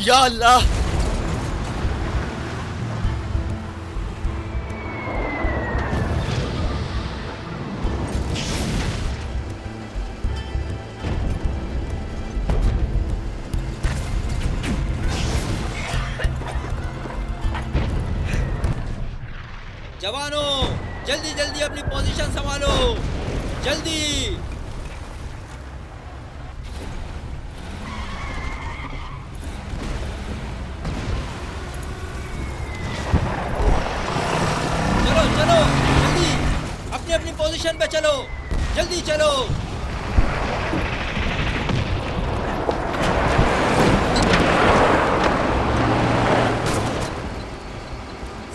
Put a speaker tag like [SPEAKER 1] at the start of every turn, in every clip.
[SPEAKER 1] या अल्लाह!
[SPEAKER 2] जवानों, जल्दी जल्दी अपनी पोजीशन संभालो, जल्दी। चलो चलो जल्दी, अपनी अपनी पोजीशन पे चलो, जल्दी चलो।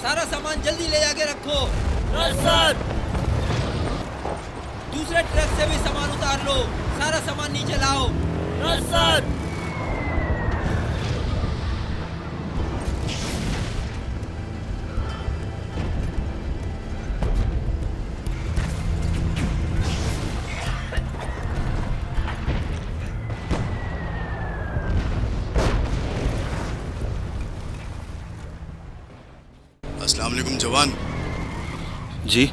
[SPEAKER 2] सारा सामान जल्दी ले जाके रखो।
[SPEAKER 1] सर!
[SPEAKER 2] दूसरे ट्रक से भी सामान उतार लो, सारा सामान नीचे लाओ।
[SPEAKER 1] सर!
[SPEAKER 3] अस्सलाम वालेकुम जवान।
[SPEAKER 4] जी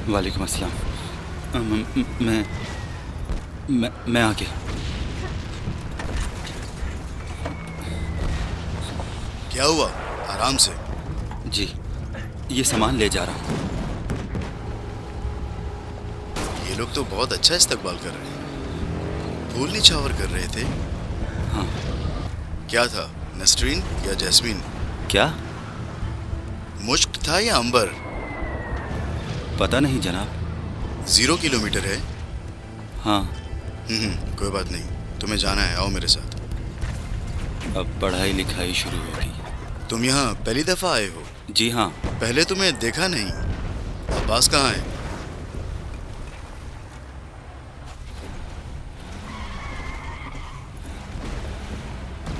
[SPEAKER 4] वालेकुम अस्सलाम। मैं आ गया।
[SPEAKER 3] क्या हुआ? आराम से।
[SPEAKER 4] जी ये सामान ले जा रहा हूँ।
[SPEAKER 3] ये लोग तो बहुत अच्छा इस्तकबाल कर रहे हैं। फूल निछावर कर रहे थे।
[SPEAKER 4] हाँ।
[SPEAKER 3] क्या था, नस्रीन या जैस्मीन?
[SPEAKER 4] क्या?
[SPEAKER 3] मुश्क था या अंबर?
[SPEAKER 4] पता नहीं जनाब।
[SPEAKER 3] 0 किलोमीटर है।
[SPEAKER 4] हाँ।
[SPEAKER 3] कोई बात नहीं, तुम्हें जाना है, आओ मेरे साथ।
[SPEAKER 4] अब पढ़ाई लिखाई शुरू होगी।
[SPEAKER 3] तुम यहाँ पहली दफा आए हो?
[SPEAKER 4] जी हाँ।
[SPEAKER 3] पहले तुम्हें देखा नहीं। अब्बास कहाँ है?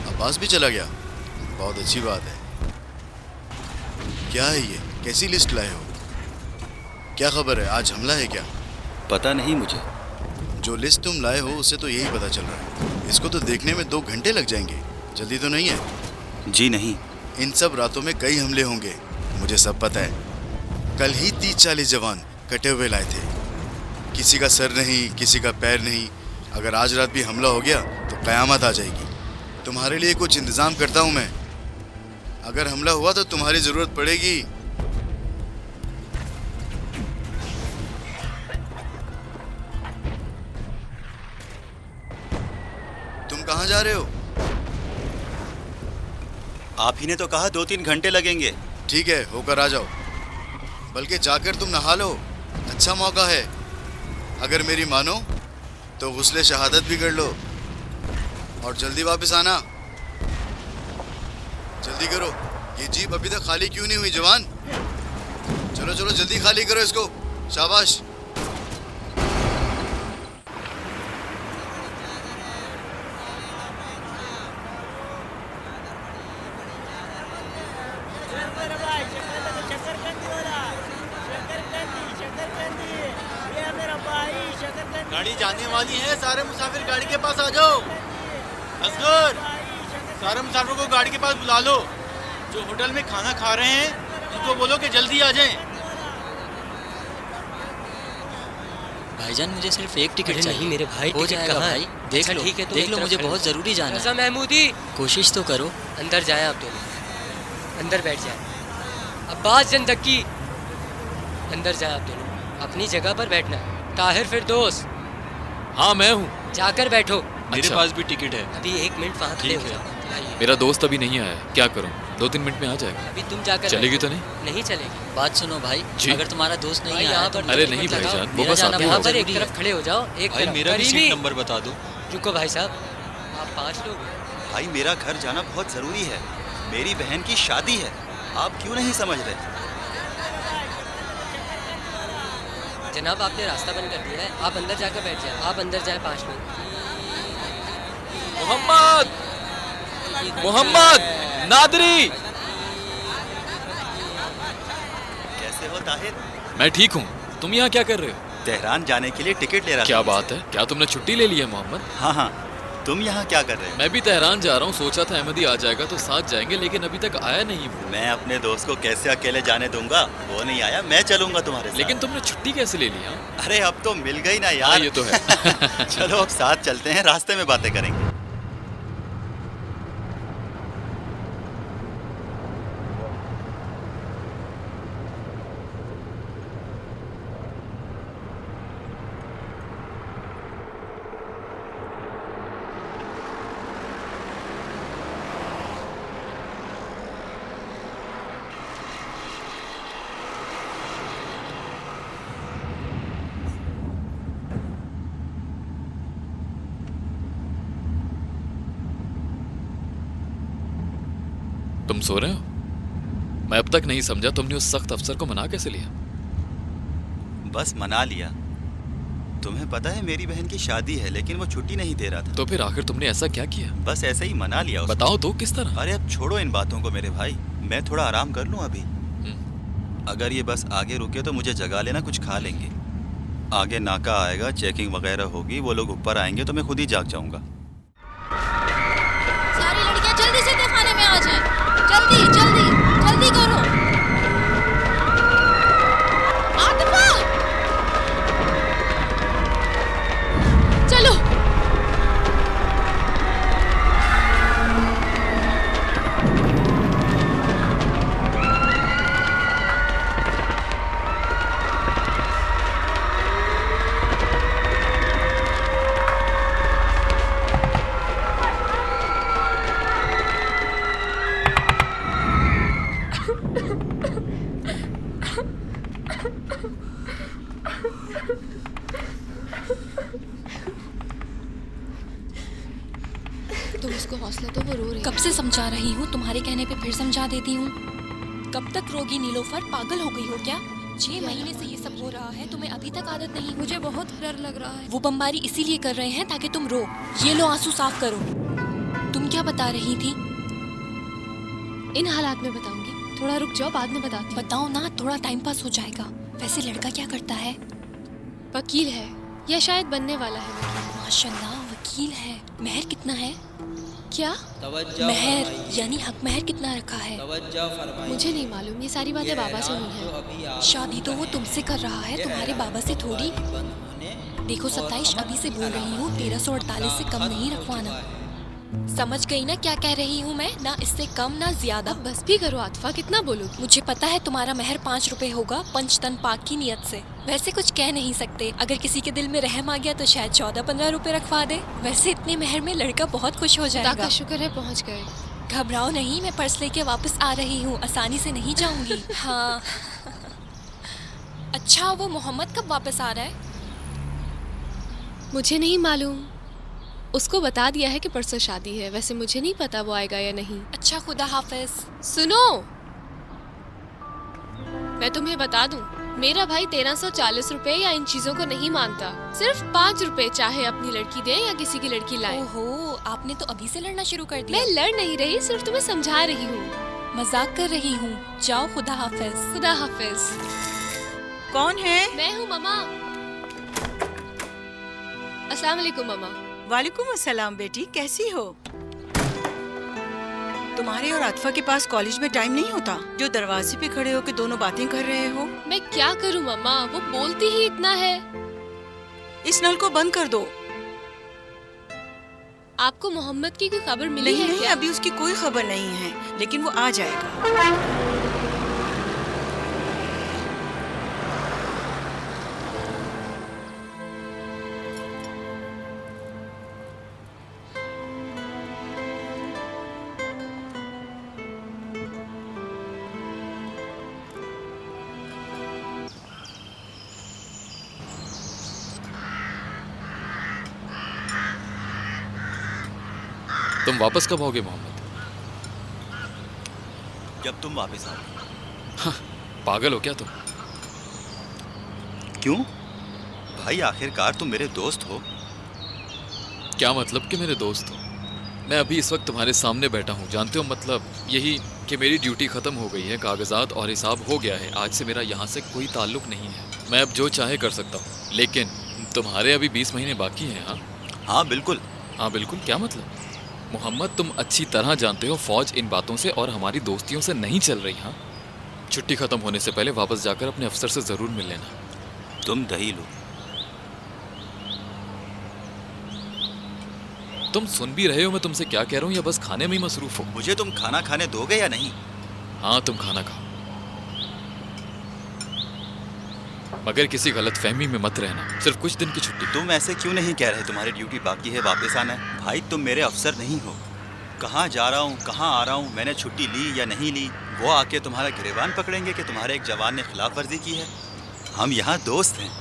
[SPEAKER 3] अब्बास भी चला गया? बहुत अच्छी बात है। क्या है ये, कैसी लिस्ट लाए हो? क्या खबर है, आज हमला है क्या?
[SPEAKER 4] पता नहीं मुझे।
[SPEAKER 3] जो लिस्ट तुम लाए हो उससे तो यही पता चल रहा है। इसको तो देखने में 2 घंटे लग जाएंगे। जल्दी तो नहीं है?
[SPEAKER 4] जी नहीं।
[SPEAKER 3] इन सब रातों में कई हमले होंगे, मुझे सब पता है। कल ही 30-40 जवान कटे हुए लाए थे। किसी का सर नहीं, किसी का पैर नहीं। अगर आज रात भी हमला हो गया तो कयामत आ जाएगी। तुम्हारे लिए कुछ इंतजाम करता हूँ मैं। अगर हमला हुआ तो तुम्हारी जरूरत पड़ेगी। तुम कहाँ जा रहे हो?
[SPEAKER 4] आप ही ने तो कहा 2-3 घंटे लगेंगे।
[SPEAKER 3] ठीक है, होकर आ जाओ। बल्कि जाकर तुम नहा लो, अच्छा मौका है। अगर मेरी मानो तो गुस्ले शहादत भी कर लो। और जल्दी वापस आना। जल्दी करो, ये जीप अभी तक खाली क्यों नहीं हुई जवान? चलो चलो जल्दी खाली करो इसको। शाबाश।
[SPEAKER 1] गाड़ी जाने वाली है, सारे मुसाफिर गाड़ी के पास आ जाओ। असगर, सारे मुसाफिरों को गाड़ी के पास बुला लो। जो होटल में खाना खा रहे हैं उनको बोलो कि जल्दी आ जाएं।
[SPEAKER 5] भाईजान मुझे सिर्फ एक टिकट चाहिए।
[SPEAKER 6] नहीं मेरे भाई,
[SPEAKER 5] हो जाएगा भाई, देख लो,
[SPEAKER 6] ठीक है,
[SPEAKER 5] देख लो, मुझे बहुत जरूरी जाना
[SPEAKER 6] रज़ा
[SPEAKER 5] है।
[SPEAKER 6] महमूदी,
[SPEAKER 5] कोशिश तो करो।
[SPEAKER 6] अंदर जाए आप दोनों, अंदर बैठ जाए। अब्बास जंदकी, अंदर जाए आप दोनों, अपनी जगह पर बैठना। ताहिर फिरदौस,
[SPEAKER 7] हाँ मैं हूँ।
[SPEAKER 6] जाकर बैठो।
[SPEAKER 7] मेरे पास भी टिकट है।
[SPEAKER 6] अभी 1 मिनट वहाँ खड़े हो जाओ।
[SPEAKER 7] मेरा दोस्त अभी नहीं आया, क्या करूँ? 2-3 मिनट में आ जाएगा।
[SPEAKER 6] अभी तुम जाकर
[SPEAKER 7] चलेगी
[SPEAKER 6] बैठो।
[SPEAKER 7] तो नहीं?
[SPEAKER 6] नहीं चलेगी।
[SPEAKER 5] बात सुनो भाई,
[SPEAKER 7] जी।
[SPEAKER 5] अगर तुम्हारा दोस्त नहीं
[SPEAKER 6] भाई
[SPEAKER 5] आया
[SPEAKER 6] यहाँ
[SPEAKER 5] तो
[SPEAKER 6] पर
[SPEAKER 7] अरे
[SPEAKER 6] टिकट
[SPEAKER 7] नहीं
[SPEAKER 6] लगाओ।
[SPEAKER 7] भाईजान, वो
[SPEAKER 5] मेरा
[SPEAKER 7] बस
[SPEAKER 5] जाना
[SPEAKER 7] आपको
[SPEAKER 6] यहाँ
[SPEAKER 5] बहुत
[SPEAKER 6] पर एक
[SPEAKER 5] जरूरी है।
[SPEAKER 6] तरफ खड़े हो जाओ, एक
[SPEAKER 4] भाई
[SPEAKER 6] तरफ।
[SPEAKER 4] मेरा भी
[SPEAKER 6] करीबी।
[SPEAKER 4] सीट नंबर बता दो।
[SPEAKER 6] रुको भाई साहब, आप 5 लोग हो।
[SPEAKER 8] भाई मेरा घर जाना बहुत ज़रूरी है, मेरी बहन की शादी है, आप क्यों नहीं समझ रहे?
[SPEAKER 6] जनाब आपने रास्ता बंद कर दिया है, आप अंदर जाकर बैठ जाए। आप अंदर जाए 5 मिनट।
[SPEAKER 7] मोहम्मद, मोहम्मद, नादरी।
[SPEAKER 8] कैसे हो ताहिर?
[SPEAKER 7] मैं ठीक हूँ, तुम यहाँ क्या कर रहे हो?
[SPEAKER 8] तेहरान जाने के लिए टिकट ले रहा
[SPEAKER 7] क्या
[SPEAKER 8] था।
[SPEAKER 7] बात है, क्या तुमने छुट्टी ले ली है मोहम्मद?
[SPEAKER 8] हाँ हाँ, तुम यहाँ क्या कर रहे हो?
[SPEAKER 7] मैं भी तेहरान जा रहा हूँ, सोचा था अहमदी आ जाएगा तो साथ जाएंगे, लेकिन अभी तक आया नहीं वो।
[SPEAKER 8] मैं अपने दोस्त को कैसे अकेले जाने दूंगा? वो नहीं आया, मैं चलूंगा तुम्हारे साथ।
[SPEAKER 7] लेकिन तुमने छुट्टी कैसे ले ली? हाँ
[SPEAKER 8] अरे अब तो मिल गई ना
[SPEAKER 7] हाँ,
[SPEAKER 8] यार।
[SPEAKER 7] ये तो है।
[SPEAKER 8] चलो अब साथ चलते हैं, रास्ते में बातें करेंगे।
[SPEAKER 7] तुम सो रहे हो? मैं अब तक नहीं समझा तुमने उस सख्त अफसर को मना कैसे लिया?
[SPEAKER 8] बस मना लिया। तुम्हें पता है मेरी बहन की शादी है, लेकिन वो छुट्टी नहीं दे रहा था।
[SPEAKER 7] तो फिर आखिर तुमने ऐसा क्या किया?
[SPEAKER 8] बस ऐसे ही मना लिया उसको।
[SPEAKER 7] बताओ तो किस तरह?
[SPEAKER 8] अरे अब छोड़ो इन बातों को मेरे भाई, मैं थोड़ा आराम कर लूं अभी। अगर ये बस आगे रुके तो मुझे जगा लेना, कुछ खा लेंगे। आगे नाका आएगा, चेकिंग वगैरह होगी, वो लोग ऊपर आएंगे तो मैं खुद ही जाग जाऊंगा।
[SPEAKER 9] सारी लड़कियां जल्दी से तहखाने में आ जाएं। जल्दी जल्दी जल्दी करो। आतिफा, चलो। तुम उसको हौसला दो, वो रो रही है। कब से समझा रही हूँ, तुम्हारे कहने पे फिर समझा देती हूँ। कब तक रोगी नीलोफर? पागल हो गई हो क्या? 6 महीने से ये सब हो रहा है, तुम्हें अभी तक आदत नहीं? मुझे बहुत डर लग रहा है। वो बमबारी इसीलिए कर रहे हैं ताकि तुम रो। ये लो आंसू साफ करो। तुम क्या बता रही थी? इन हालात में बताऊंगी, थोड़ा रुक जाओ, बाद में बताती हूँ। बताओ ना, थोड़ा टाइम पास हो जाएगा। वैसे लड़का क्या करता है? वकील है, या शायद बनने वाला है वकील। माशाल्लाह, वकील है। महर कितना है? क्या? महर यानी हक महर कितना रखा है? मुझे नहीं मालूम, ये सारी बातें बाबा से हुई हैं। शादी तो वो तुमसे कर रहा है, तुम्हारे बाबा से थोड़ी। देखो 27 अभी से बोल रही हूँ, 1348 से कम नहीं रखवाना। समझ गई ना क्या कह रही हूँ मैं? ना इससे कम ना ज्यादा। बस भी करो आतिफा, कितना बोलोगी? मुझे पता है तुम्हारा महर 5 रुपए होगा, पंचतन पाक की नियत से। वैसे कुछ कह नहीं सकते, अगर किसी के दिल में रहम आ गया तो शायद 14-15 रुपए रखवा दे। वैसे इतने महर में लड़का बहुत खुश हो जाएगा। खुदा का शुक्र है पहुँच गए। घबराओ नहीं, मैं पर्स लेके वापस आ रही हूँ, आसानी से नहीं जाऊंगी। हाँ। अच्छा, वो मोहम्मद कब वापस आ रहा है? मुझे नहीं मालूम, उसको बता दिया है कि परसों शादी है। वैसे मुझे नहीं पता वो आएगा या नहीं। अच्छा, खुदा हाफिज। सुनो, मैं तुम्हें बता दूं, मेरा भाई 1340 रुपए या इन चीजों को नहीं मानता। सिर्फ 5 रुपए, चाहे अपनी लड़की दे या किसी की लड़की लाए। ओहो, आपने तो अभी से लड़ना शुरू कर दिया। मैं लड़ नहीं रही, सिर्फ तुम्हें समझा रही हूँ। मजाक कर रही हूँ। जाओ, खुदा हाफिज। खुदा हाफिज।
[SPEAKER 10] कौन है?
[SPEAKER 9] मैं हूँ मामा। अस्सलाम वालेकुम मामा।
[SPEAKER 10] वालेकुम अस्सलाम बेटी, कैसी हो? तुम्हारे और आतिफा के पास कॉलेज में टाइम नहीं होता जो दरवाजे पे खड़े होकर दोनों बातें कर रहे हो?
[SPEAKER 9] मैं क्या करूं मम्मा, वो बोलती ही इतना है।
[SPEAKER 10] इस नल को बंद कर दो।
[SPEAKER 9] आपको मोहम्मद की कोई खबर मिली
[SPEAKER 10] नहीं,
[SPEAKER 9] है
[SPEAKER 10] नहीं,
[SPEAKER 9] क्या?
[SPEAKER 10] अभी उसकी कोई खबर नहीं है, लेकिन वो आ जाएगा।
[SPEAKER 7] तुम वापस कब आओगे मोहम्मद?
[SPEAKER 8] जब तुम वापस आओ।
[SPEAKER 7] हाँ, पागल हो क्या तुम?
[SPEAKER 8] क्यों भाई, आखिरकार तुम मेरे दोस्त हो।
[SPEAKER 7] क्या मतलब कि मेरे दोस्त हो? मैं अभी इस वक्त तुम्हारे सामने बैठा हूँ, जानते हो मतलब यही कि मेरी ड्यूटी ख़त्म हो गई है, कागजात और हिसाब हो गया है। आज से मेरा यहाँ से कोई ताल्लुक नहीं है। मैं अब जो चाहे कर सकता हूँ, लेकिन तुम्हारे अभी 20 महीने बाकी हैं। हाँ
[SPEAKER 8] हाँ बिल्कुल।
[SPEAKER 7] हाँ बिल्कुल क्या मतलब? मोहम्मद, तुम अच्छी तरह जानते हो फ़ौज इन बातों से और हमारी दोस्तियों से नहीं चल रही। हाँ, छुट्टी ख़त्म होने से पहले वापस जाकर अपने अफसर से ज़रूर मिल लेना।
[SPEAKER 8] तुम दही लो।
[SPEAKER 7] तुम सुन भी रहे हो मैं तुमसे क्या कह रहा हूँ, या बस खाने में ही मसरूफ़ हो?
[SPEAKER 8] मुझे तुम खाना खाने दोगे या नहीं?
[SPEAKER 7] हाँ, तुम खाना खाओ, मगर किसी गलत फहमी में मत रहना। सिर्फ कुछ दिन की छुट्टी।
[SPEAKER 8] तुम ऐसे क्यों नहीं कह रहे? तुम्हारी ड्यूटी बाकी है, वापस आना है। भाई तुम मेरे अफसर नहीं हो। कहाँ जा रहा हूँ, कहाँ आ रहा हूँ, मैंने छुट्टी ली या नहीं ली, वो आके तुम्हारा गिरेबान पकड़ेंगे कि तुम्हारे एक जवान ने खिलाफ वर्जी की है। हम यहाँ दोस्त हैं।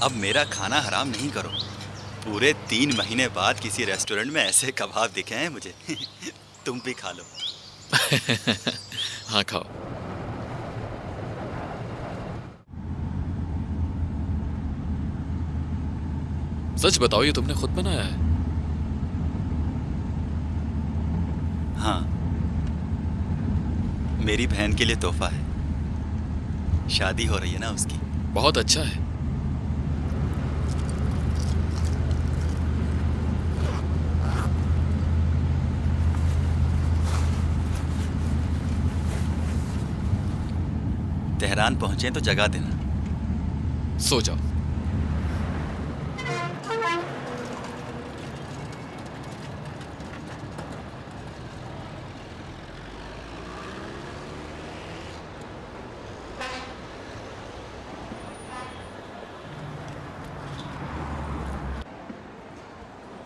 [SPEAKER 8] अब मेरा खाना हराम नहीं करो। पूरे 3 महीने बाद किसी रेस्टोरेंट में ऐसे कबाब दिखे हैं मुझे। तुम भी खा लो।
[SPEAKER 7] हाँ खाओ। सच बताओ, ये तुमने खुद बनाया है?
[SPEAKER 8] हाँ, मेरी बहन के लिए तोहफा है। शादी हो रही है ना उसकी।
[SPEAKER 7] बहुत अच्छा है।
[SPEAKER 8] तेहरान पहुंचे तो जगा देना।
[SPEAKER 7] सो जाओ।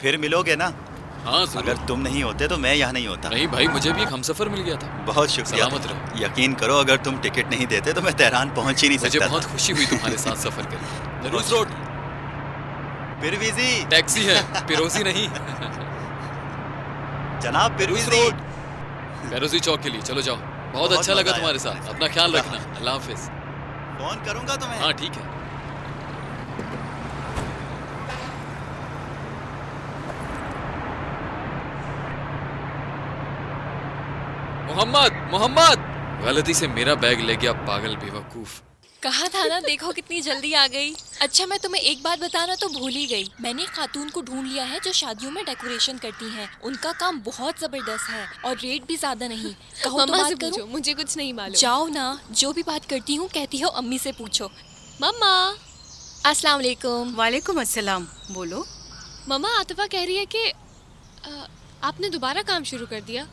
[SPEAKER 8] फिर मिलोगे ना?
[SPEAKER 7] हाँ जरूर।
[SPEAKER 8] अगर तुम नहीं होते तो मैं यहाँ नहीं होता।
[SPEAKER 7] नहीं भाई, मुझे भी एक हमसफर मिल गया था।
[SPEAKER 8] बहुत शुक्रिया।
[SPEAKER 7] सलामत रहो।
[SPEAKER 8] यकीन करो, अगर तुम टिकट नहीं देते तो मैं तेहरान पहुंच ही नहीं सकता।
[SPEAKER 7] मुझे बहुत खुशी हुई तुम्हारे साथ सफर करके। नरूज रोड।
[SPEAKER 8] पिरवीजी।
[SPEAKER 7] टैक्सी है, पिरोजी नहीं।
[SPEAKER 8] जनाब पिरवीजी
[SPEAKER 7] रोड, पिरोजी चौक के लिए चलो जाओ। बहुत अच्छा लगा तुम्हारे साथ। अपना ख्याल रखना। अल्लाह हाफिज।
[SPEAKER 8] फोन करूंगा तुम्हें।
[SPEAKER 7] हाँ ठीक है। मोहम्मद, मोहम्मद! गलती से मेरा बैग ले गया, पागल बेवकूफ।
[SPEAKER 9] कहा था ना, देखो कितनी जल्दी आ गई। अच्छा, मैं तुम्हें एक बात बताना तो भूल ही गई। मैंने एक खातून को ढूंढ लिया है जो शादियों में डेकोरेशन करती हैं। उनका काम बहुत जबरदस्त है और रेट भी ज्यादा नहीं। कहो तो बात करूं?
[SPEAKER 11] मुझे कुछ नहीं मालूम।
[SPEAKER 9] जाओ ना, जो भी बात करती हूँ कहती हो अम्मी से पूछो।
[SPEAKER 11] मम्मा।
[SPEAKER 9] अस्सलाम वालेकुम।
[SPEAKER 10] वालेकुम अस्सलाम। बोलो।
[SPEAKER 11] मम्मा, आतिफा कह रही है कि आपने दोबारा काम शुरू कर दिया।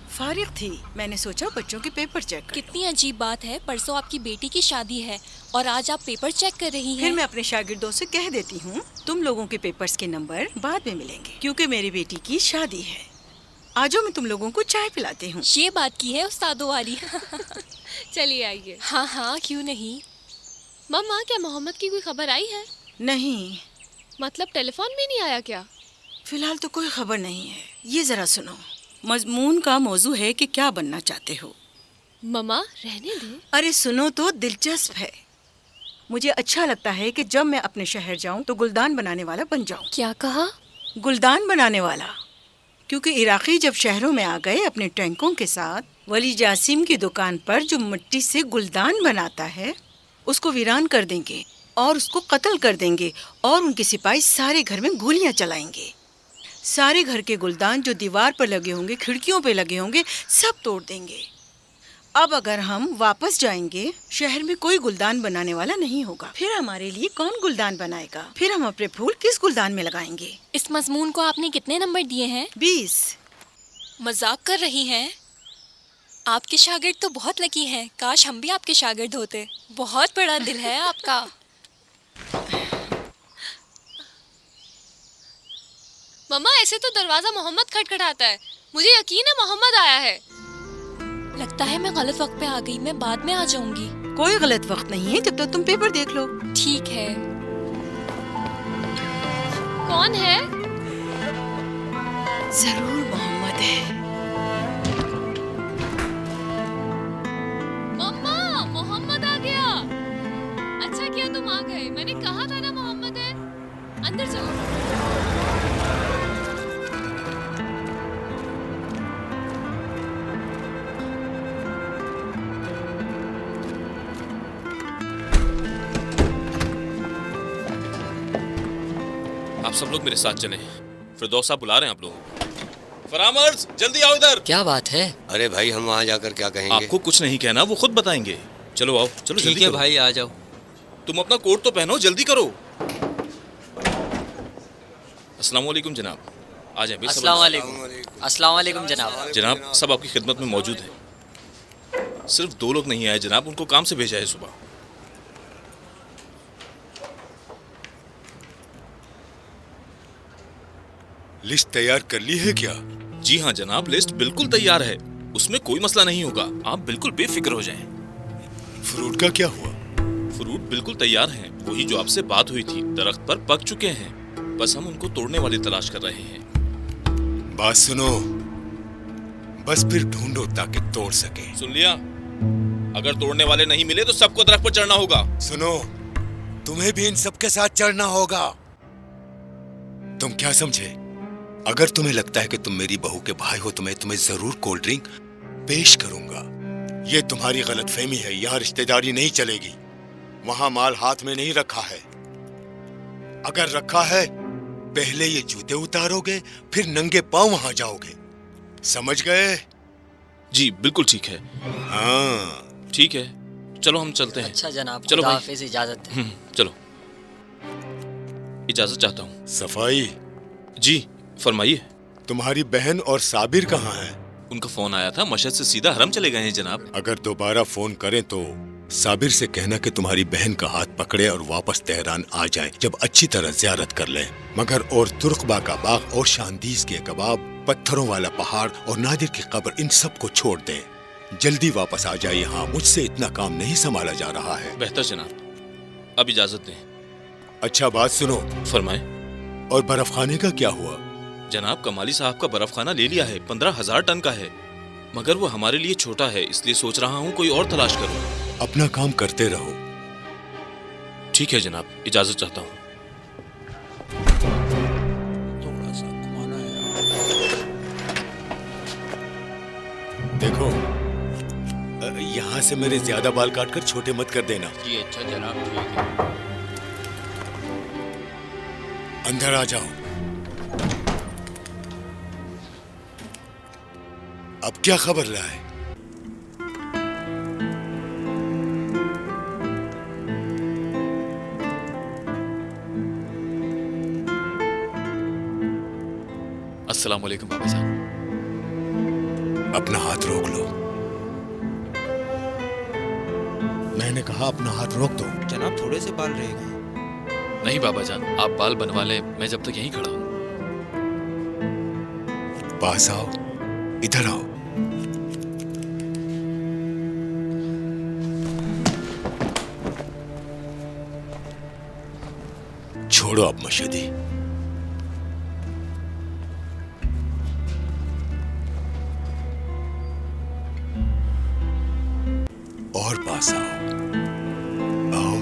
[SPEAKER 10] फारिग थी, मैंने सोचा बच्चों के पेपर चेक कर।
[SPEAKER 9] कितनी अजीब बात है, परसों आपकी बेटी की शादी है और आज आप पेपर चेक कर रही हैं।
[SPEAKER 10] फिर मैं अपने शागिर्दों से कह देती हूँ तुम लोगों के पेपर्स के नंबर बाद में मिलेंगे, क्योंकि मेरी बेटी की शादी है। आजो मैं तुम लोगों को चाय पिलाती हूँ।
[SPEAKER 9] ये बात की है उस्तादों वाली।
[SPEAKER 11] चलिए आइए।
[SPEAKER 9] हाँ हाँ, क्यों नहीं।
[SPEAKER 11] मम्मा, क्या मोहम्मद की कोई खबर आई है?
[SPEAKER 10] नहीं।
[SPEAKER 11] मतलब टेलीफोन भी नहीं आया क्या?
[SPEAKER 10] फिलहाल तो कोई खबर नहीं है। ये जरा सुनो, मजमून का मौजू है कि क्या बनना चाहते हो।
[SPEAKER 11] मम्मा रहने दे।
[SPEAKER 10] अरे सुनो तो, दिलचस्प है। मुझे अच्छा लगता है कि जब मैं अपने शहर जाऊं तो गुलदान बनाने वाला बन जाऊं।
[SPEAKER 9] क्या कहा?
[SPEAKER 10] गुलदान बनाने वाला। क्योंकि इराकी जब शहरों में आ गए अपने टैंकों के साथ, वली जासिम की दुकान पर जो मिट्टी से गुलदान बनाता है उसको वीरान कर देंगे और उसको कत्ल कर देंगे और उनके सिपाही सारे घर में गोलियां चलाएंगे। सारे घर के गुलदान जो दीवार पर लगे होंगे, खिड़कियों पे लगे होंगे, सब तोड़ देंगे। अब अगर हम वापस जाएंगे, शहर में कोई गुलदान बनाने वाला नहीं होगा। फिर हमारे लिए कौन गुलदान बनाएगा? फिर हम अपने फूल किस गुलदान में लगाएंगे?
[SPEAKER 9] इस मजमून को आपने कितने नंबर दिए हैं?
[SPEAKER 10] 20।
[SPEAKER 9] मजाक कर रही हैं? आपके शागिर्द तो बहुत लकी हैं। काश हम भी आपके शागिर्द होते। बहुत बड़ा दिल है आपका।
[SPEAKER 11] मम्मा, ऐसे तो दरवाजा मोहम्मद खटखटाता है। मुझे यकीन है मोहम्मद आया है।
[SPEAKER 9] लगता है मैं गलत वक्त पे आ गई। मैं बाद में आ जाऊंगी।
[SPEAKER 10] कोई गलत वक्त नहीं है, जब तक तुम पेपर देख लो।
[SPEAKER 9] ठीक है।
[SPEAKER 11] कौन है?
[SPEAKER 10] जरूर मोहम्मद है।
[SPEAKER 11] मम्मा, मोहम्मद आ गया। अच्छा किया तुम आ गए, मैंने कहा था ना मोहम्मद है। अंदर चलो।
[SPEAKER 12] आप सब लोग मेरे साथ चलें। फिरदौस साहब बुला रहे हैं आप लोगों को। फरामर्स, जल्दी आओ इधर।
[SPEAKER 5] क्या बात है?
[SPEAKER 13] अरे भाई, हम वहाँ जाकर क्या कहेंगे?
[SPEAKER 12] आपको कुछ नहीं कहना, वो खुद बताएंगे। चलो आओ, चलो जल्दी
[SPEAKER 2] ठीक है
[SPEAKER 12] करो।
[SPEAKER 2] भाई, आ जाओ।
[SPEAKER 12] तुम अपना कोट तो पहनो, जल्दी करो। अस्सलाम वालेकुम जनाब। आ जाए।
[SPEAKER 5] अस्सलाम वालेकुम। अस्सलाम वालेकुम जनाब।
[SPEAKER 12] जनाब, सब आपकी खिदमत में मौजूद है। सिर्फ 2 लोग नहीं आए जनाब, उनको काम से भेजा है सुबह।
[SPEAKER 14] लिस्ट तैयार कर ली है क्या?
[SPEAKER 12] जी हाँ जनाब, लिस्ट बिल्कुल तैयार है। उसमें कोई मसला नहीं होगा, आप बिल्कुल बेफिक्र हो जाएं।
[SPEAKER 14] फ्रूट का क्या हुआ?
[SPEAKER 12] फ्रूट बिल्कुल तैयार हैं, वही जो आपसे बात हुई थी, दरख्त पर पक चुके हैं। बस हम उनको तोड़ने वाले तलाश कर रहे हैं।
[SPEAKER 14] बात सुनो, बस फिर ढूंढो ताकि तोड़ सके।
[SPEAKER 12] सुन लिया? अगर तोड़ने वाले नहीं मिले तो सबको दरख्त पर चढ़ना होगा।
[SPEAKER 14] सुनो, तुम्हें भी इन सबके साथ चढ़ना होगा। तुम क्या समझे? अगर तुम्हें लगता है कि तुम मेरी बहू के भाई हो तो मैं तुम्हें जरूर कोल्ड ड्रिंक पेश करूंगा। ये तुम्हारी गलतफहमी है, यहाँ रिश्तेदारी नहीं चलेगी। वहां माल हाथ में नहीं रखा है। अगर रखा है, पहले ये जूते उतारोगे, फिर नंगे पांव वहां जाओगे। समझ गए?
[SPEAKER 12] जी बिल्कुल ठीक है।
[SPEAKER 14] हाँ
[SPEAKER 12] ठीक है, चलो हम चलते हैं।
[SPEAKER 5] अच्छा जनाब,
[SPEAKER 12] चलो भाई।
[SPEAKER 5] हाफिज, इजाजत है।
[SPEAKER 12] चलो, इजाजत चाहता हूँ।
[SPEAKER 14] सफाई।
[SPEAKER 12] जी फरमाइए।
[SPEAKER 14] तुम्हारी बहन और साबिर कहाँ है?
[SPEAKER 12] उनका फोन आया था, मशहद से सीधा हरम चले गए हैं जनाब।
[SPEAKER 14] अगर दोबारा फोन करें तो साबिर से कहना कि तुम्हारी बहन का हाथ पकड़े और वापस तेहरान आ जाए जब अच्छी तरह ज़ियारत कर लें। मगर और तुर्कबा का बाग और शांदीज के कबाब, पत्थरों वाला पहाड़ और नादिर की कब्र, इन सब को छोड़ दें। जल्दी वापस आ जाए यहाँ, मुझसे इतना काम नहीं संभाला जा रहा है।
[SPEAKER 12] बेहतर जनाब, अब इजाजत दें।
[SPEAKER 14] अच्छा बात सुनो।
[SPEAKER 12] फरमाएं।
[SPEAKER 14] और बर्फ खाने का क्या हुआ?
[SPEAKER 12] जनाब, कमाली साहब का बर्फ खाना ले लिया है, 15,000 टन का है, मगर वो हमारे लिए छोटा है, इसलिए सोच रहा हूँ कोई और तलाश करूँ।
[SPEAKER 14] अपना काम करते रहो।
[SPEAKER 12] ठीक है जनाब, इजाजत चाहता हूँ।
[SPEAKER 2] थोड़ा सा घुमाना है।
[SPEAKER 14] देखो, यहाँ से मेरे ज्यादा बाल काटकर छोटे मत कर देना।
[SPEAKER 2] जी अच्छा जनाब, ठीक है।
[SPEAKER 14] अंदर आ जाओ। अब क्या खबर लाए?
[SPEAKER 7] अस्सलाम वालेकुम बाबा साहब।
[SPEAKER 14] अपना हाथ रोक लो। मैंने कहा अपना हाथ रोक दो।
[SPEAKER 2] जनाब, थोड़े से बाल रह गए।
[SPEAKER 7] नहीं बाबा जान, आप बाल बनवा लें, मैं जब तक यहीं खड़ा हूँ।
[SPEAKER 14] पास आओ, इधर आओ। छोड़ो अब मशहदी। और पास आओ। आओ,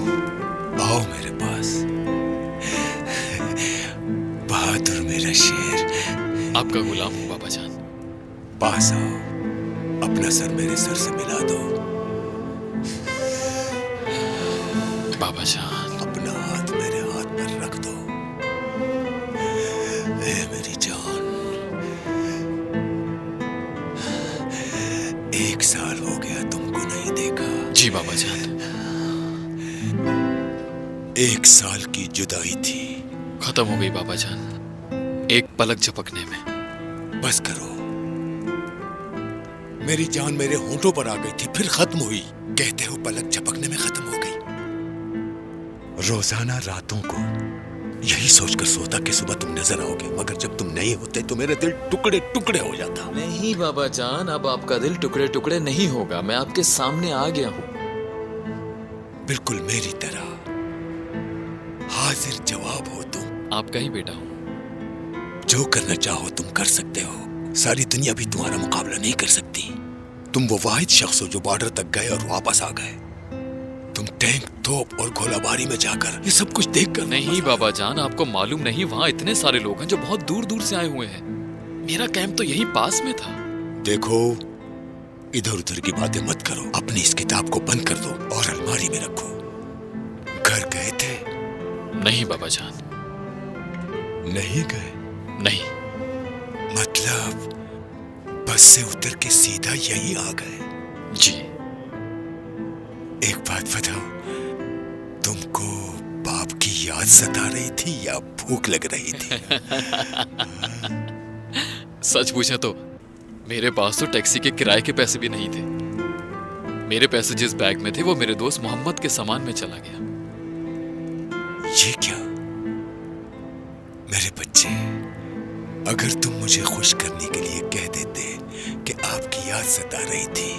[SPEAKER 14] आओ मेरे पास। बहादुर मेरा शेर।
[SPEAKER 7] आपका गुलाम हूँ बाबा जान।
[SPEAKER 14] पास आओ, अपना सर मेरे सर से मिला दो।
[SPEAKER 7] बाबा जान,
[SPEAKER 14] अपना हाथ मेरे हाथ पर रख दो। ए मेरी जान, 1 साल हो गया तुमको नहीं देखा।
[SPEAKER 7] जी बाबा जान।
[SPEAKER 14] 1 साल की जुदाई थी,
[SPEAKER 7] खत्म हो गई बाबा जान, एक पलक झपकने में।
[SPEAKER 14] बस करो। मेरी जान मेरे होंठों पर आ गई थी, फिर खत्म हुई। कहते हो पलक झपकने में खत्म हो गई। रोजाना रातों को यही सोचकर सोता कि सुबह तुम नजर आओगे, मगर जब तुम नहीं होते तो मेरा दिल टुकड़े टुकड़े हो जाता।
[SPEAKER 7] नहीं बाबा जान, अब आपका दिल टुकड़े टुकड़े नहीं होगा, मैं आपके सामने आ गया हूँ।
[SPEAKER 14] बिल्कुल मेरी तरह हाजिर जवाब हो तुम।
[SPEAKER 7] आपका ही बेटा हूँ।
[SPEAKER 14] जो करना चाहो तुम कर सकते हो। सारी दुनिया भी तुम्हारा मुकाबला नहीं कर सकती। तुम वो वाहिद शख्स हो जो बॉर्डर तक गए और वापस आ गए। तुम टैंक, तोप और गोलाबारी में जाकर ये सब कुछ देखकर
[SPEAKER 7] नहीं बाबा जान, आपको मालूम नहीं वहाँ इतने सारे लोग हैं जो बहुत दूर दूर से आए हुए हैं। मेरा कैंप तो यहीं पास में था।
[SPEAKER 14] देखो, इधर उधर की बातें मत करो। अपनी इस किताब को बंद कर दो और अलमारी में रखो। घर गए थे?
[SPEAKER 7] नहीं बाबा जान।
[SPEAKER 14] नहीं गए?
[SPEAKER 7] नहीं।
[SPEAKER 14] मतलब बस से उतर के सीधा यहीं आ गए?
[SPEAKER 7] जी।
[SPEAKER 14] एक बात बताओ, तुमको बाप की याद सता रही थी या भूख लग रही थी?
[SPEAKER 7] सच पूछे तो मेरे पास तो टैक्सी के किराए के पैसे भी नहीं थे। मेरे पैसे जिस बैग में थे वो मेरे दोस्त मोहम्मद के सामान में चला गया।
[SPEAKER 14] ये क्या? मेरे बच्चे, अगर तुम मुझे खुश करने के लिए कह देते कि आपकी याद सता रही थी